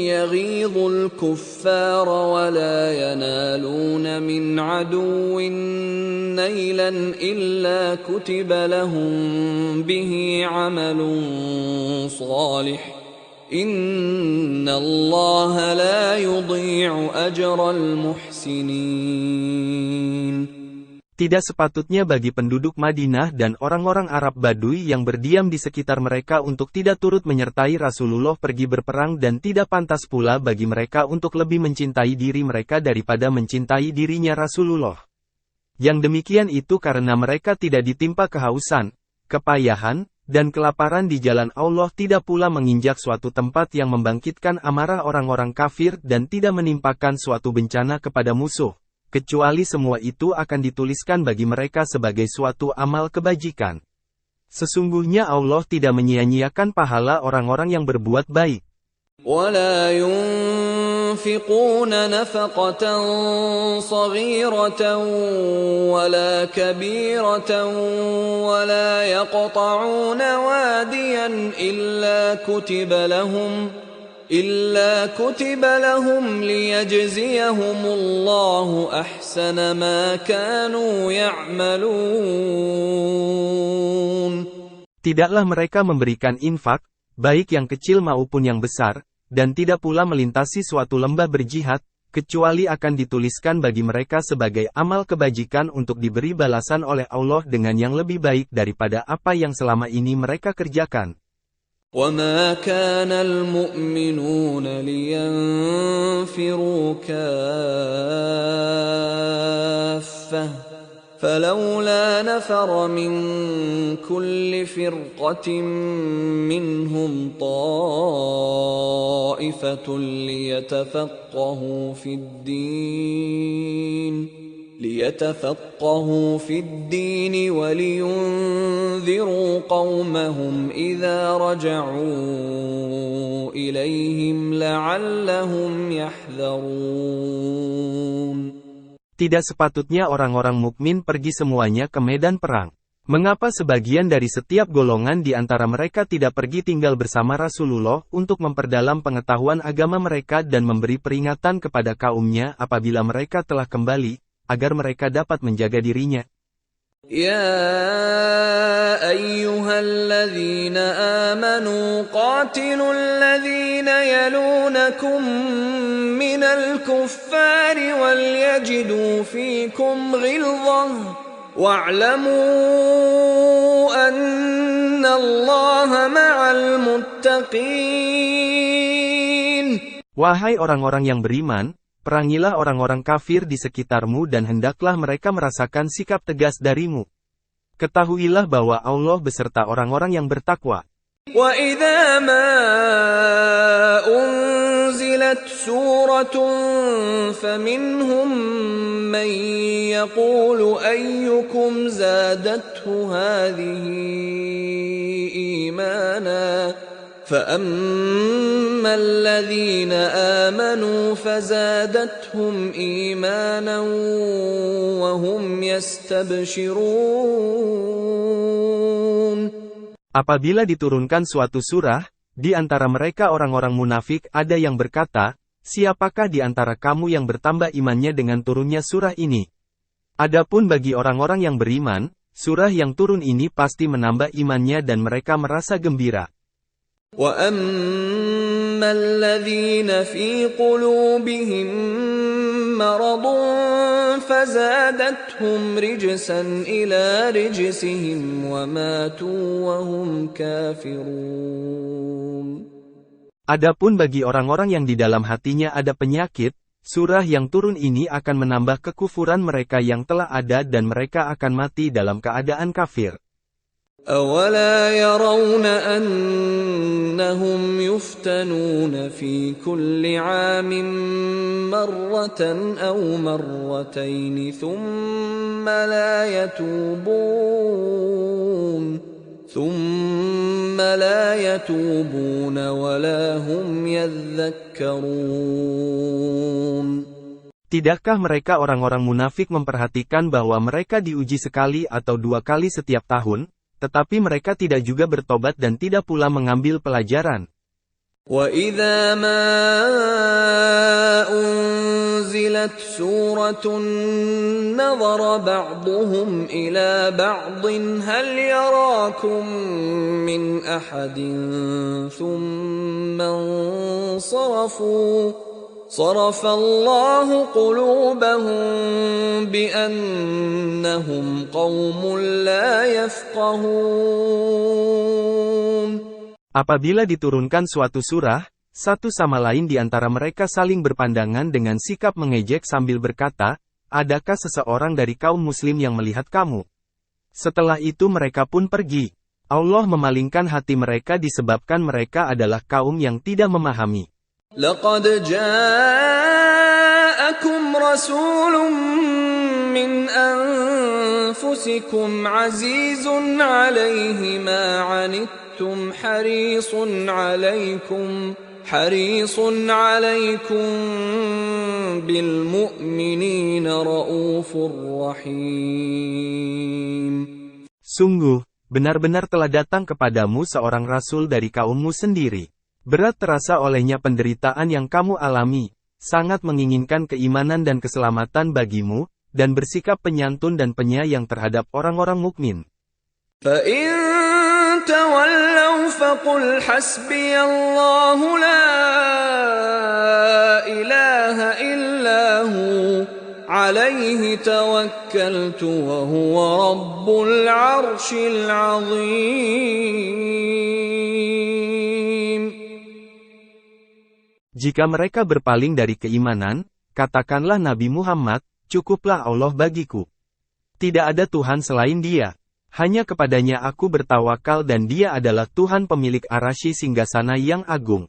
يغيظ الكفار ولا ينالون من عدو نيلا إلا كتب لهم به عمل صالح إن الله لا يضيع أجر المحسنين. Tidak sepatutnya bagi penduduk Madinah dan orang-orang Arab Badui yang berdiam di sekitar mereka untuk tidak turut menyertai Rasulullah pergi berperang dan tidak pantas pula bagi mereka untuk lebih mencintai diri mereka daripada mencintai dirinya Rasulullah. Yang demikian itu karena mereka tidak ditimpa kehausan, kepayahan, dan kelaparan di jalan Allah, tidak pula menginjak suatu tempat yang membangkitkan amarah orang-orang kafir dan tidak menimpakan suatu bencana kepada musuh. Kecuali semua itu akan dituliskan bagi mereka sebagai suatu amal kebajikan. Sesungguhnya Allah tidak menyia-nyiakan pahala orang-orang yang berbuat baik. ولا ينفقون نفقة صغيرة ولا كبيرة ولا يقطعون واديا إلا كتب لهم ليجزيهم الله أحسن ما كانوا يعملون. Tidaklah mereka memberikan infak, baik yang kecil maupun yang besar, dan tidak pula melintasi suatu lembah berjihad, kecuali akan dituliskan bagi mereka sebagai amal kebajikan untuk diberi balasan oleh Allah dengan yang lebih baik daripada apa yang selama ini mereka kerjakan. وَمَا كَانَ الْمُؤْمِنُونَ لِيَنْفِرُوا كَافَّةً فَلَوْلَا نَفَرَ مِنْ كُلِّ فِرْقَةٍ مِّنْهُمْ طَائِفَةٌ ليتفقهوا في الدين ولينذروا قومهم إذا رجعوا إليهم لعلهم يحذرون. Tidak sepatutnya orang-orang mukmin pergi semuanya ke medan perang. Mengapa sebagian dari setiap golongan di antara mereka tidak pergi tinggal bersama Rasulullah untuk memperdalam pengetahuan agama mereka dan memberi peringatan kepada kaumnya apabila mereka telah kembali, agar mereka dapat menjaga dirinya. يا أيها الذين آمنوا قاتلوا الذين يلونكم من الكفار وليجدوا فيكم غلظة واعلموا أن الله مع المتقين. Wahai orang-orang yang beriman, perangilah orang-orang kafir di sekitarmu dan hendaklah mereka merasakan sikap tegas darimu. Ketahuilah bahwa Allah beserta orang-orang yang bertakwa. وَإِذَا مَا أُنْزِلَتْ سُورَةٌ فَمِنْهُمْ مَنْ يَقُولُ أَيُّكُمْ زَادَتْهُ هَذِهِ إِيمَانًا فأما الذين آمنوا فزادتهم إيمانا وهم يستبشرون. Apabila diturunkan suatu surah, di antara mereka orang-orang munafik ada yang berkata, siapakah di antara kamu yang bertambah imannya dengan turunnya surah ini? Adapun bagi orang-orang yang beriman, surah yang turun ini pasti menambah imannya dan mereka merasa gembira. وَأَمَّا الَّذِينَ فِي قُلُوبِهِم مَّرَضٌ فَزَادَتْهُمْ رِجْسًا إِلَىٰ رِجْسِهِمْ وَمَاتُوا وَهُمْ كَافِرُونَ. Adapun bagi orang-orang yang di dalam hatinya ada penyakit, surah yang turun ini akan menambah kekufuran mereka yang telah ada dan mereka akan mati dalam keadaan kafir. أَوَلَا يَرَوْنَ أَنَّهُمْ يُفْتَنُونَ فِي كُلِّ عَامٍ مَّرَّةً أَوْ مَرَّتَيْنِ ثُمَّ لَا يَتُوبُونَ وَلَا هُمْ يَذَّكَّرُونَ. Tidakkah mereka orang-orang munafik memperhatikan bahwa mereka diuji sekali atau 2 kali setiap tahun, tetapi mereka tidak juga bertobat dan tidak pula mengambil pelajaran. وَإِذَا مَا أُنزِلَتْ سُورَةٌ نَظَرَ بَعْضُهُمْ إِلَى بَعْضٍ هَلْ يَرَاكُم مِّنْ أَحَدٍ ثُمَّ انصَرَفُوا صَرَفَ اللَّهُ قُلُوبَهُم بِأَنَّهُمْ قَوْمٌ لَّا يَفْقَهُونَ. Apabila diturunkan suatu surah, satu sama lain di antara mereka saling berpandangan dengan sikap mengejek sambil berkata, adakah seseorang dari kaum muslim yang melihat kamu? Setelah itu mereka pun pergi. Allah memalingkan hati mereka disebabkan mereka adalah kaum yang tidak memahami. لَقَدْ جَاءَكُمْ رَسُولٌ مِّنْ أَنفُسِكُمْ عَزِيزٌ عَلَيْهِ مَا عَنِتُّمْ حَرِيصٌ عَلَيْكُمْ بِالْمُؤْمِنِينَ رَءُوفٌ رَحِيمٌ. Sungguh, benar-benar telah datang kepadamu seorang rasul dari kaummu sendiri. Berat terasa olehnya penderitaan yang kamu alami, sangat menginginkan keimanan dan keselamatan bagimu, dan bersikap penyantun dan penyayang terhadap orang-orang mukmin. فَإِن تَوَلَّوْا فَقُلْ حَسْبِيَ اللَّهُ لَا إِلَٰهَ إِلَّا هُوَ عَلَيْهِ تَوَكَّلْتُ وَهُوَ رَبُّ الْعَرْشِ الْعَظِيمِ. Jika mereka berpaling dari keimanan, katakanlah Nabi Muhammad, cukuplah Allah bagiku. Tidak ada Tuhan selain Dia. Hanya kepadanya aku bertawakal dan Dia adalah Tuhan pemilik Arsy singgasana yang agung.